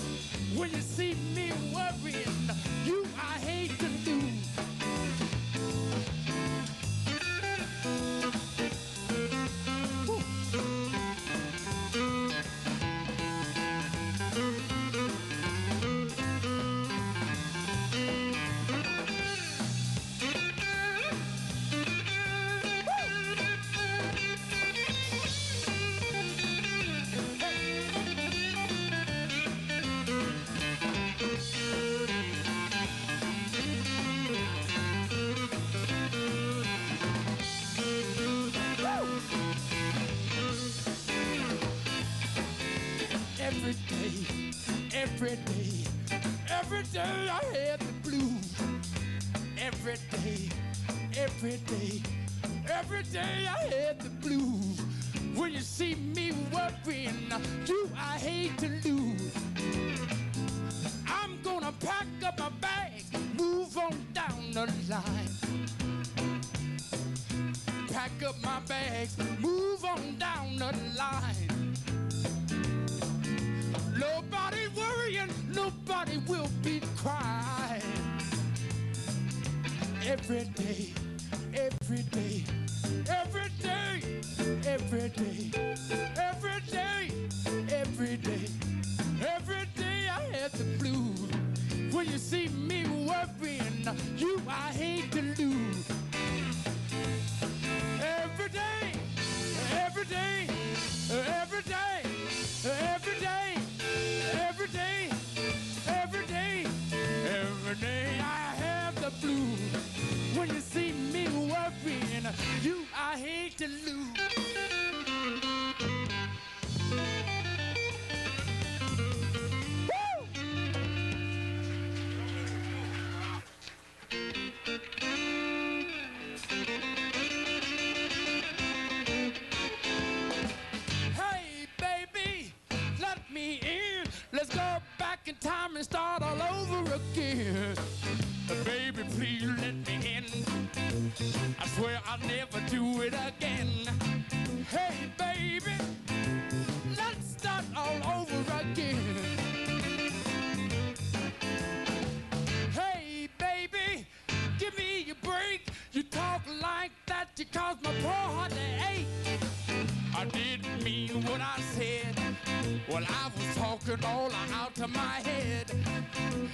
When you see me worrying, you I hate to lose. Every day, every day, every day I had the blues. Every day, every day, every day I had the blues. When you see me worrying, you I hate to lose. I'm gonna pack up my bags, move on down the line. Pack up my bags, move on down the line. Nobody worrying, nobody will be crying. Every day, every day, every day, every day, every day, every day, every day I had the blues. When you see me worrying, you I hate to lose. Every day, every day, every day, every day. Every day, every day, every day I have the blues. When you see me worrying, you I hate to lose. Woo! Hey, baby, let me in. Let's go back in time and start all over again. Baby, please let me in. I swear I'll never do it again. Hey, baby, let's start all over again. Hey, baby, give me a break. You talk like that, you cause my poor heart to ache. I didn't mean what I said. Well, I was talking all out of my head.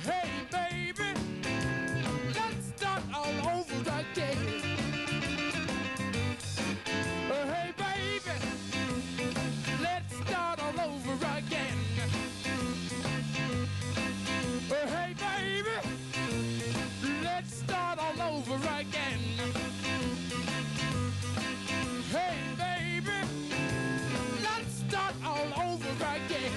Hey, baby, let's start all over again. Hey, baby, let's start all over again. Hey, baby, let's start all over again. Hey, baby, let's start all over again.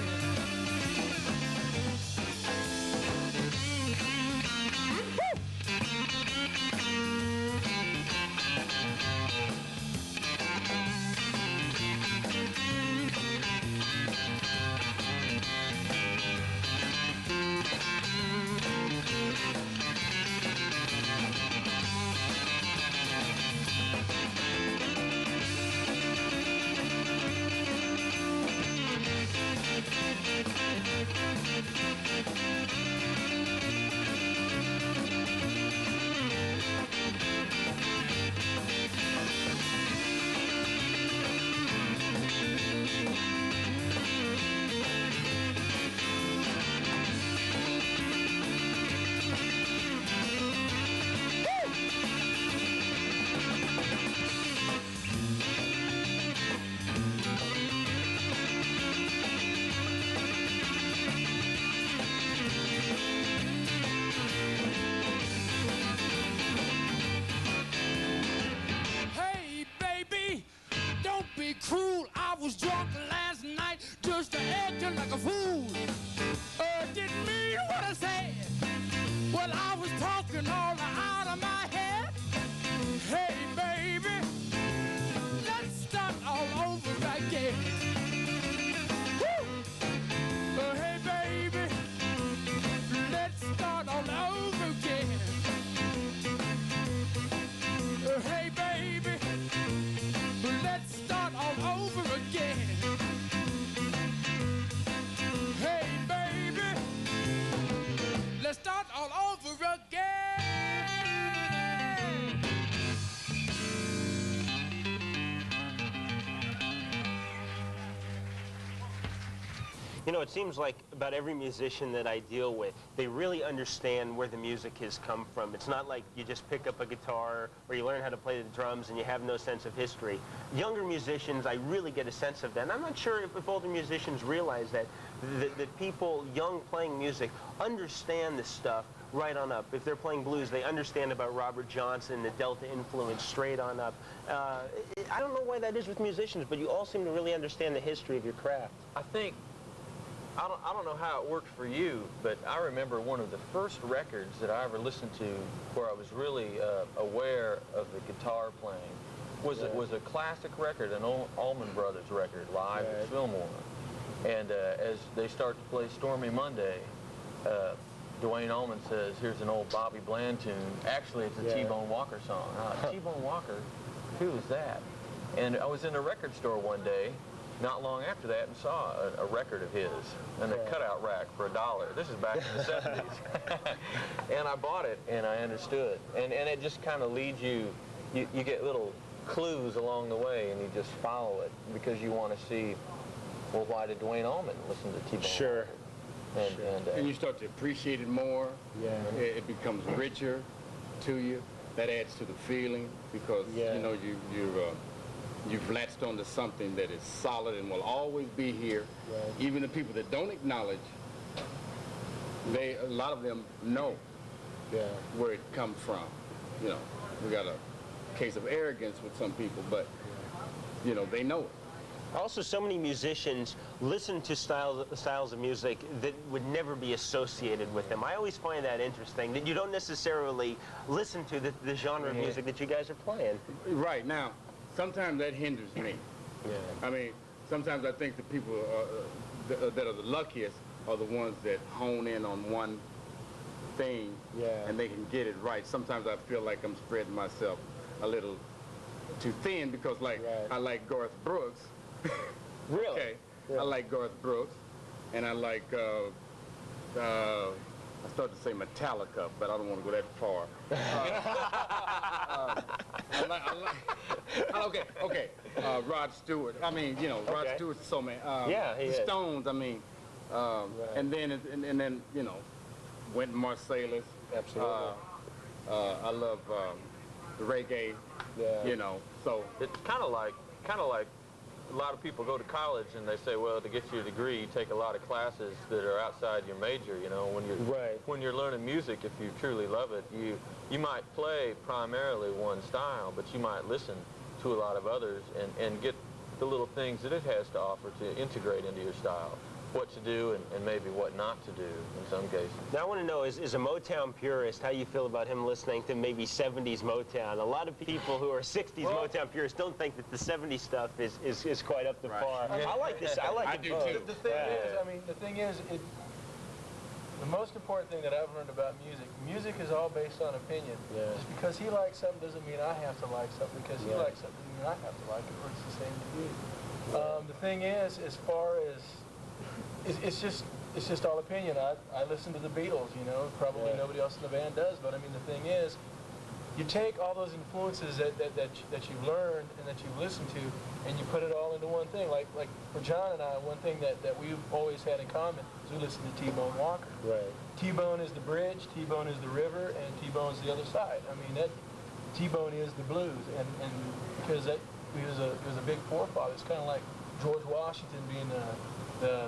a fool. Didn't mean what I said. Well, I was talking all out of my head. Hey, baby, let's start all over again. Woo! Hey, baby, let's start all over again. Hey, baby, let's start all over again. Hey, baby, let's start all over again. You know, it seems like about every musician that I deal with, they really understand where the music has come from. It's not like you just pick up a guitar or you learn how to play the drums and you have no sense of history. Younger musicians, I really get a sense of that. And I'm not sure if older musicians realize that people young playing music understand this stuff right on up. If they're playing blues, they understand about Robert Johnson, the Delta influence straight on up. I don't know why that is with musicians, but you all seem to really understand the history of your craft. I don't know how it worked for you, but I remember one of the first records that I ever listened to where I was really aware of the guitar playing was a classic record, an Allman Brothers record, live at Fillmore. And as they start to play Stormy Monday, Dwayne Allman says, here's an old Bobby Bland tune. Actually, it's a T-Bone Walker song. T-Bone Walker? Who is that? And I was in a record store one day, not long after that, and saw a record of his in a cutout rack for $1. This is back in the 70s. And I bought it, and I understood. And it just kind of leads you get little clues along the way, and you just follow it because you want to see, well, why did Dwayne Allman listen to T-Bone? Sure. And you start to appreciate it more. It becomes richer to you. That adds to the feeling because you know you've latched onto something that is solid and will always be here. Even the people that don't acknowledge, a lot of them know where it comes from. You know, we got a case of arrogance with some people, but you know they know it. Also, so many musicians listen to styles of music that would never be associated with them. I always find that interesting, that you don't necessarily listen to the genre of music that you guys are playing. Right. Now, sometimes that hinders me. I mean, sometimes I think the people that are the luckiest are the ones that hone in on one thing and they can get it right. Sometimes I feel like I'm spreading myself a little too thin because, like, I like Garth Brooks. Really? Okay. I like Garth Brooks, and I like, I started to say Metallica, but I don't want to go that far. Rod Stewart. I mean, you know, Rod Stewart's so many. The Stones, I mean. And then, you know, Wynton Marsalis. Absolutely. I love reggae, you know, so. It's kind of like a lot of people go to college and they say, well, to get your degree, you take a lot of classes that are outside your major. You know, when you're learning music, if you truly love it, you might play primarily one style, but you might listen to a lot of others and get the little things that it has to offer to integrate into your style. What to do and maybe what not to do in some cases. Now I want to know, as a Motown purist, how you feel about him listening to maybe 70s Motown. A lot of people who are 60s Motown purists don't think that the 70s stuff is quite up to par. I like this. I like it both. The thing is, the most important thing that I've learned about music is all based on opinion. Just because he likes something doesn't mean I have to like something. Because he likes something doesn't mean I have to like it, or it's the same with you. The thing is, as far as it's just all opinion. I listen to the Beatles, you know, probably nobody else in the band does, but I mean the thing is, you take all those influences that you've learned and that you've listened to, and you put it all into one thing. Like for John and I, one thing that we've always had in common is we listen to T-Bone Walker. T-Bone is the bridge, T-Bone is the river, and T-Bone is the other side. I mean, T-Bone is the blues, and because he was a big forefather. It's kind of like George Washington being the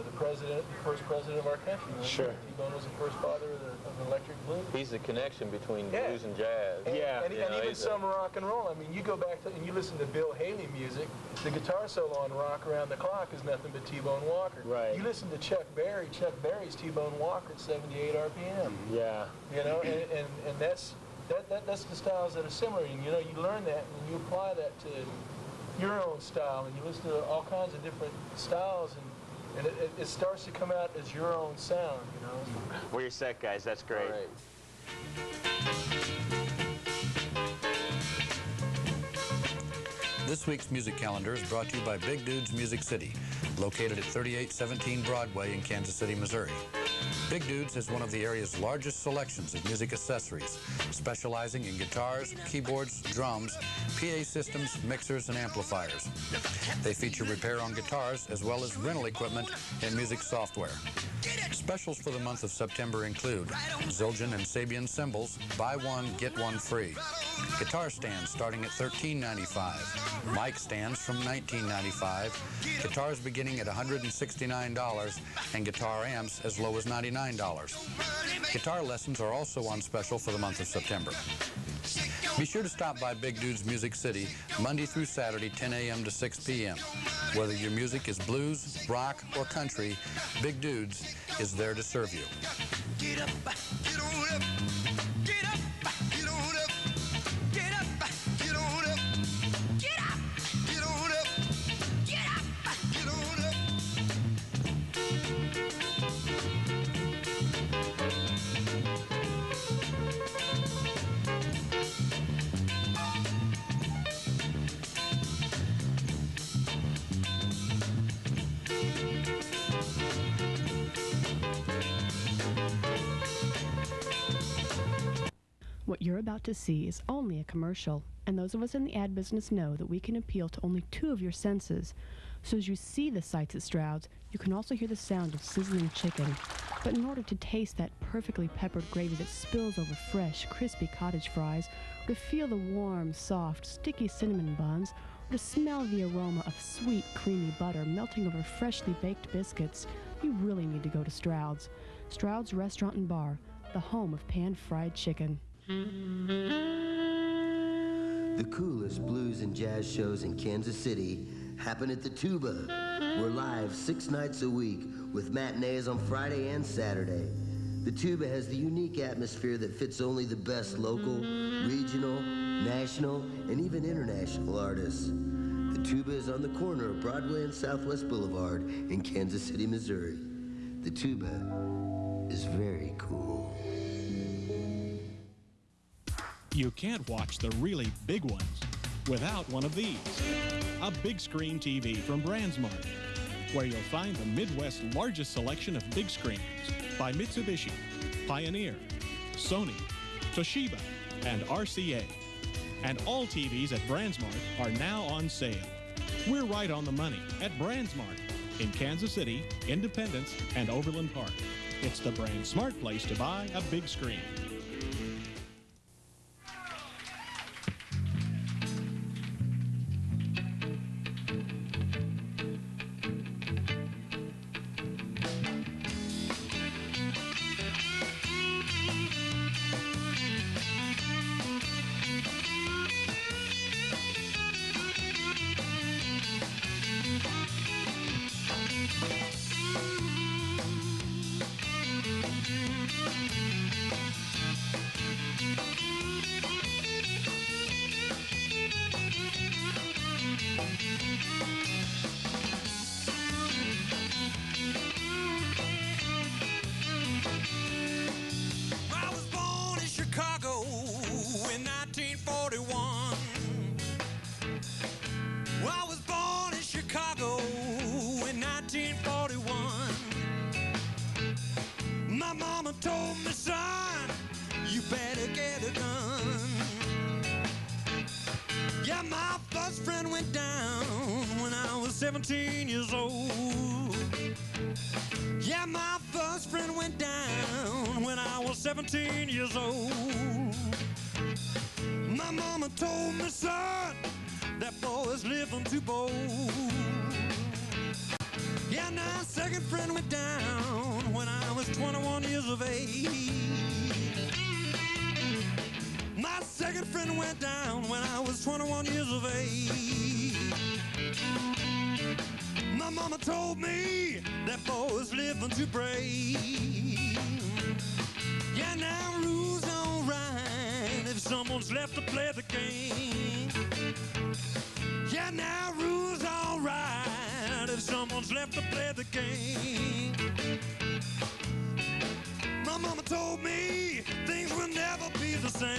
first president of our country. You know? T-Bone was the first father of an electric blues. He's the connection between blues and jazz. And, and You know, even he's some rock and roll. I mean, you go back to, and you listen to Bill Haley music, the guitar solo on Rock Around the Clock is nothing but T-Bone Walker. Right. You listen to Chuck Berry's T-Bone Walker at 78 RPM. Yeah. You know, and that's the styles that are similar. And, you know, you learn that and you apply that to your own style, and you listen to all kinds of different styles, and it starts to come out as your own sound, you know. Well, you're set, guys. That's great. This week's music calendar is brought to you by Big Dudes Music City, located at 3817 Broadway in Kansas City, Missouri. Big Dudes has one of the area's largest selections of music accessories, specializing in guitars, keyboards, drums, PA systems, mixers, and amplifiers. They feature repair on guitars as well as rental equipment and music software. Specials for the month of September include Zildjian and Sabian cymbals, buy one, get one free. Guitar stands starting at $13.95. Mic stands from $19.95. Guitars beginning at $169 and guitar amps as low as $99. Guitar lessons are also on special for the month of September. Be sure to stop by Big Dudes Music City Monday through Saturday, 10 a.m. to 6 p.m. Whether your music is blues, rock, or country, Big Dudes is there to serve you. Get up, get on up, get up, get on up, get up, get on up, get up, get on up, get up, get on up. What you're about to see is only a commercial, and those of us in the ad business know that we can appeal to only two of your senses. So as you see the sights at Stroud's, you can also hear the sound of sizzling chicken. But in order to taste that perfectly peppered gravy that spills over fresh, crispy cottage fries, or to feel the warm, soft, sticky cinnamon buns, or to smell the aroma of sweet, creamy butter melting over freshly baked biscuits, you really need to go to Stroud's. Stroud's Restaurant and Bar, the home of pan-fried chicken. The coolest blues and jazz shows in Kansas City happen at the Tuba. We're live 6 nights a week with matinees on Friday and Saturday. The Tuba has the unique atmosphere that fits only the best local, regional, national, and even international artists. The Tuba is on the corner of Broadway and Southwest Boulevard in Kansas City, Missouri. The Tuba is very cool. You can't watch the really big ones without one of these. A big screen TV from BrandsMart, where you'll find the Midwest's largest selection of big screens by Mitsubishi, Pioneer, Sony, Toshiba, and RCA. And all TVs at BrandsMart are now on sale. We're right on the money at BrandsMart in Kansas City, Independence, and Overland Park. It's the BrandsMart place to buy a big screen. I was born in Chicago in 1941. I was born in Chicago in 1941. My mama told me, son, you better get a gun. Yeah, my first friend went down when I was 17 years old. Yeah, my first friend went down when I was 17 years old. My mama told me, son, that boy's living too bold. Yeah, now second friend went down when I was 21 years of age. My second friend went down when I was 21 years of age. My mama told me that boy was living too brave. Yeah, now rules don't right if someone's left to play the game. Yeah, now rules all right if someone's left to play the game. My mama told me things will never be the same.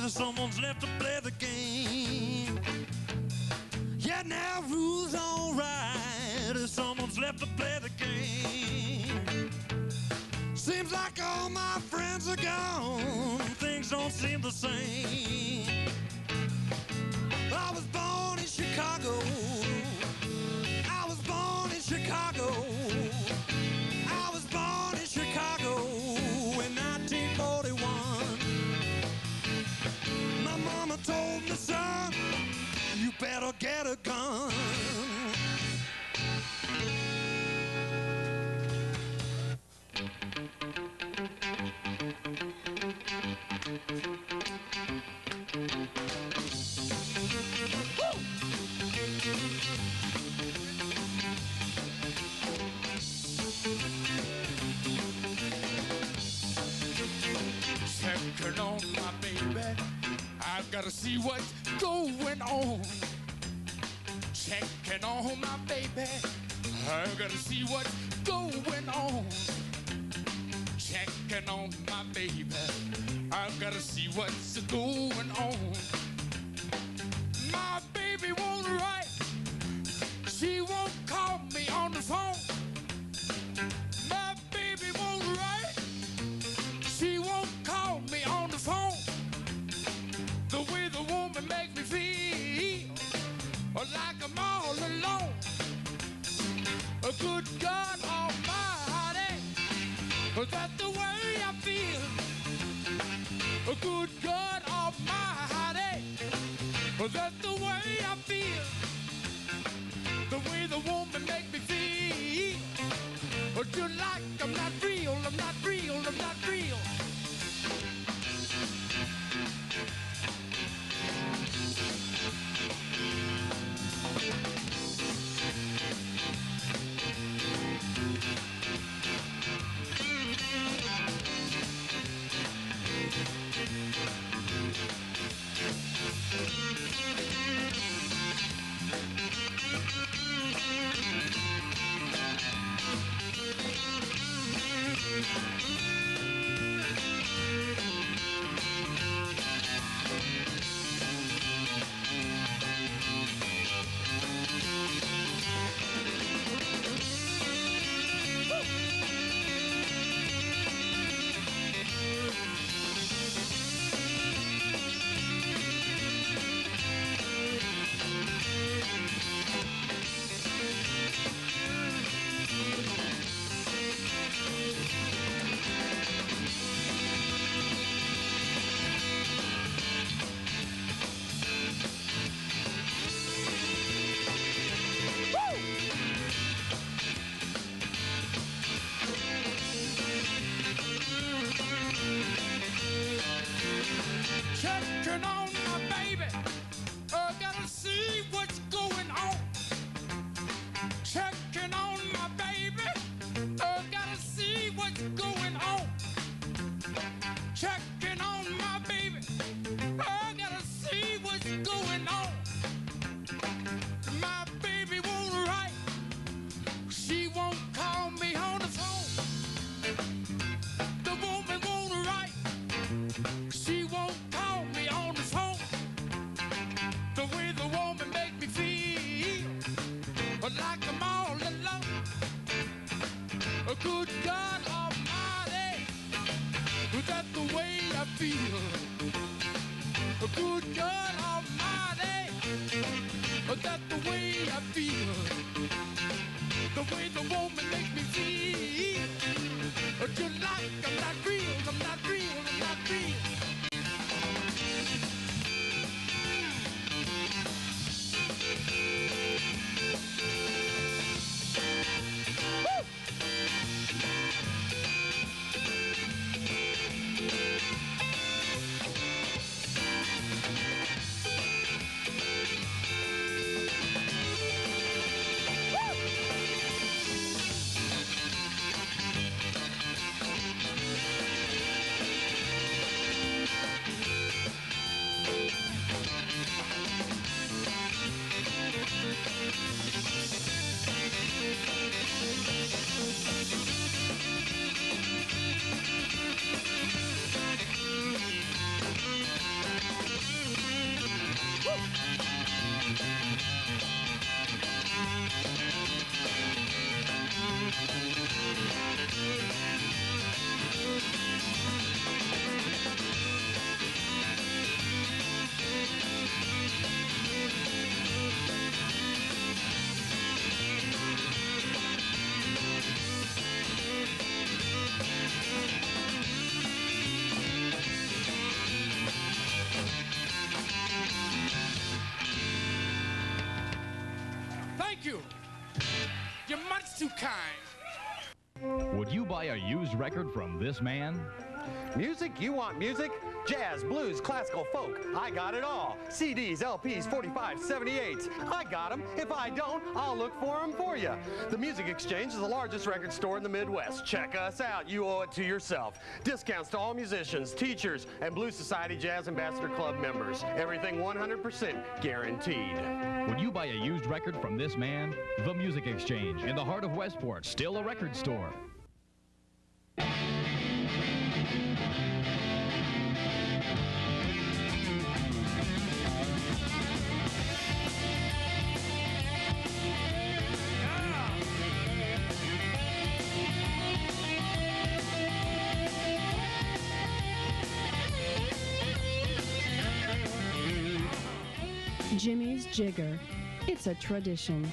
Someone's left to play the game. Yeah, now rules all right if someone's left to play the game. Seems like all my friends are gone. Things don't seem the same. I was born in Chicago. I was born in Chicago. I was born in Chicago in 1941. My mama told me, son, you better get a gun. Checking on my baby, I've got to see what's going on. Checking on my baby, I've got to see what's going on. Checking on my baby, I've got to see what's going on. My baby won't write, she won't call me on the phone. My baby won't write, she won't call me on the phone. The way the woman makes me feel like I'm all alone. A good God Almighty, that's the way I feel. A good God Almighty, that's the way I feel. The way the woman makes me feel, just like I'm not real, I'm not real, I'm not real. feel. Good God Almighty, that's the way I feel. The way the woman makes me feel. Just like I'm not real, I'm not real, I'm not real. Thank you. You're much too kind. Would you buy a used record from this man? Music? You want music? Jazz, blues, classical, folk. I got it all. CDs, LPs, 45, 78. I got them. If I don't, I'll look for them for you. The Music Exchange is the largest record store in the Midwest. Check us out. You owe it to yourself. Discounts to all musicians, teachers, and Blues Society Jazz Ambassador Club members. Everything 100% guaranteed. Would you buy a used record from this man? The Music Exchange in the heart of Westport, still a record store. Jimmy's Jigger. It's a tradition.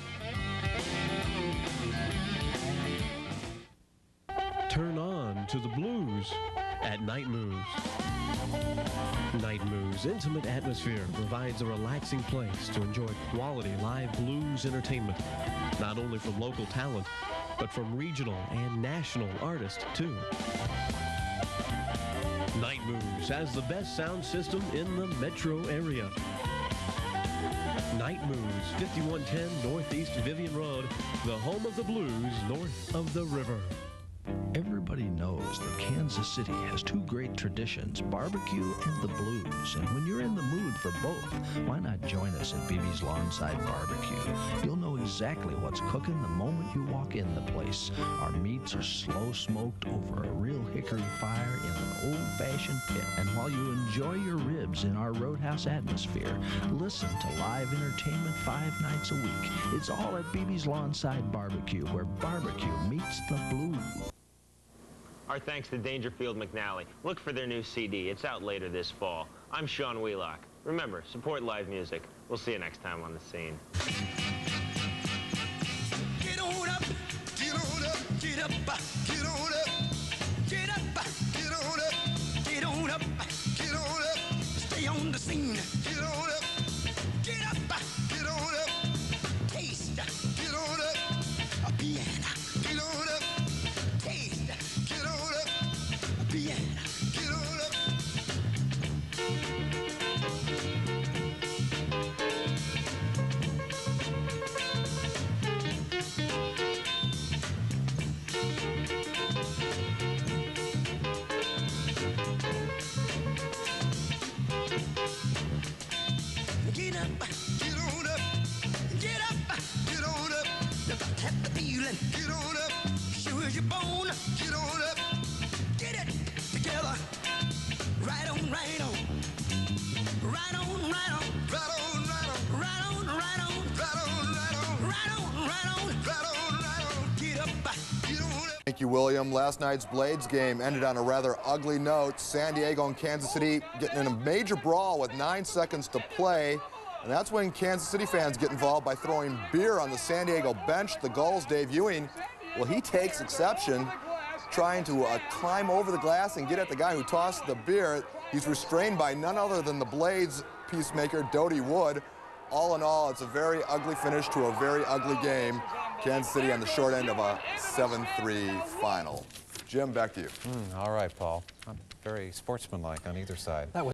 Turn on to the blues at Night Moves. Night Moves' intimate atmosphere provides a relaxing place to enjoy quality live blues entertainment, not only from local talent, but from regional and national artists, too. Night Moves has the best sound system in the metro area. Night Moves, 5110 Northeast Vivian Road, the home of the blues north of the river. Everybody knows that Kansas City has two great traditions, barbecue and the blues. And when you're in the mood for both, why not join us at BB's Lawnside Barbecue? You'll know exactly what's cooking the moment you walk in the place. Our meats are slow smoked over a real hickory fire in an old-fashioned pit. And while you enjoy your ribs in our roadhouse atmosphere, listen to live entertainment 5 nights a week. It's all at BB's Lawnside Barbecue, where barbecue meets the blues. Our thanks to Dangerfield McNally. Look for their new CD. It's out later this fall. I'm Sean Wheelock. Remember, support live music. We'll see you next time on The Scene. Get on up, get on up, get up, get on up, get up, get on up, get on up, get on up, stay on the scene. Get on up, get up, get on up, taste, get on up, a piano, get on up, taste, get on up, a piano, get on up. Thank you, William. Last night's Blades game ended on a rather ugly note. San Diego and Kansas City getting in a major brawl with 9 seconds to play. And that's when Kansas City fans get involved by throwing beer on the San Diego bench. The Gulls' Dave Ewing, well, he takes exception, trying to climb over the glass and get at the guy who tossed the beer. He's restrained by none other than the Blades peacemaker, Dodie Wood. All in all, it's a very ugly finish to a very ugly game. Kansas City on the short end of a 7-3 final. Jim, back to you. All right, Paul. Very sportsmanlike on either side.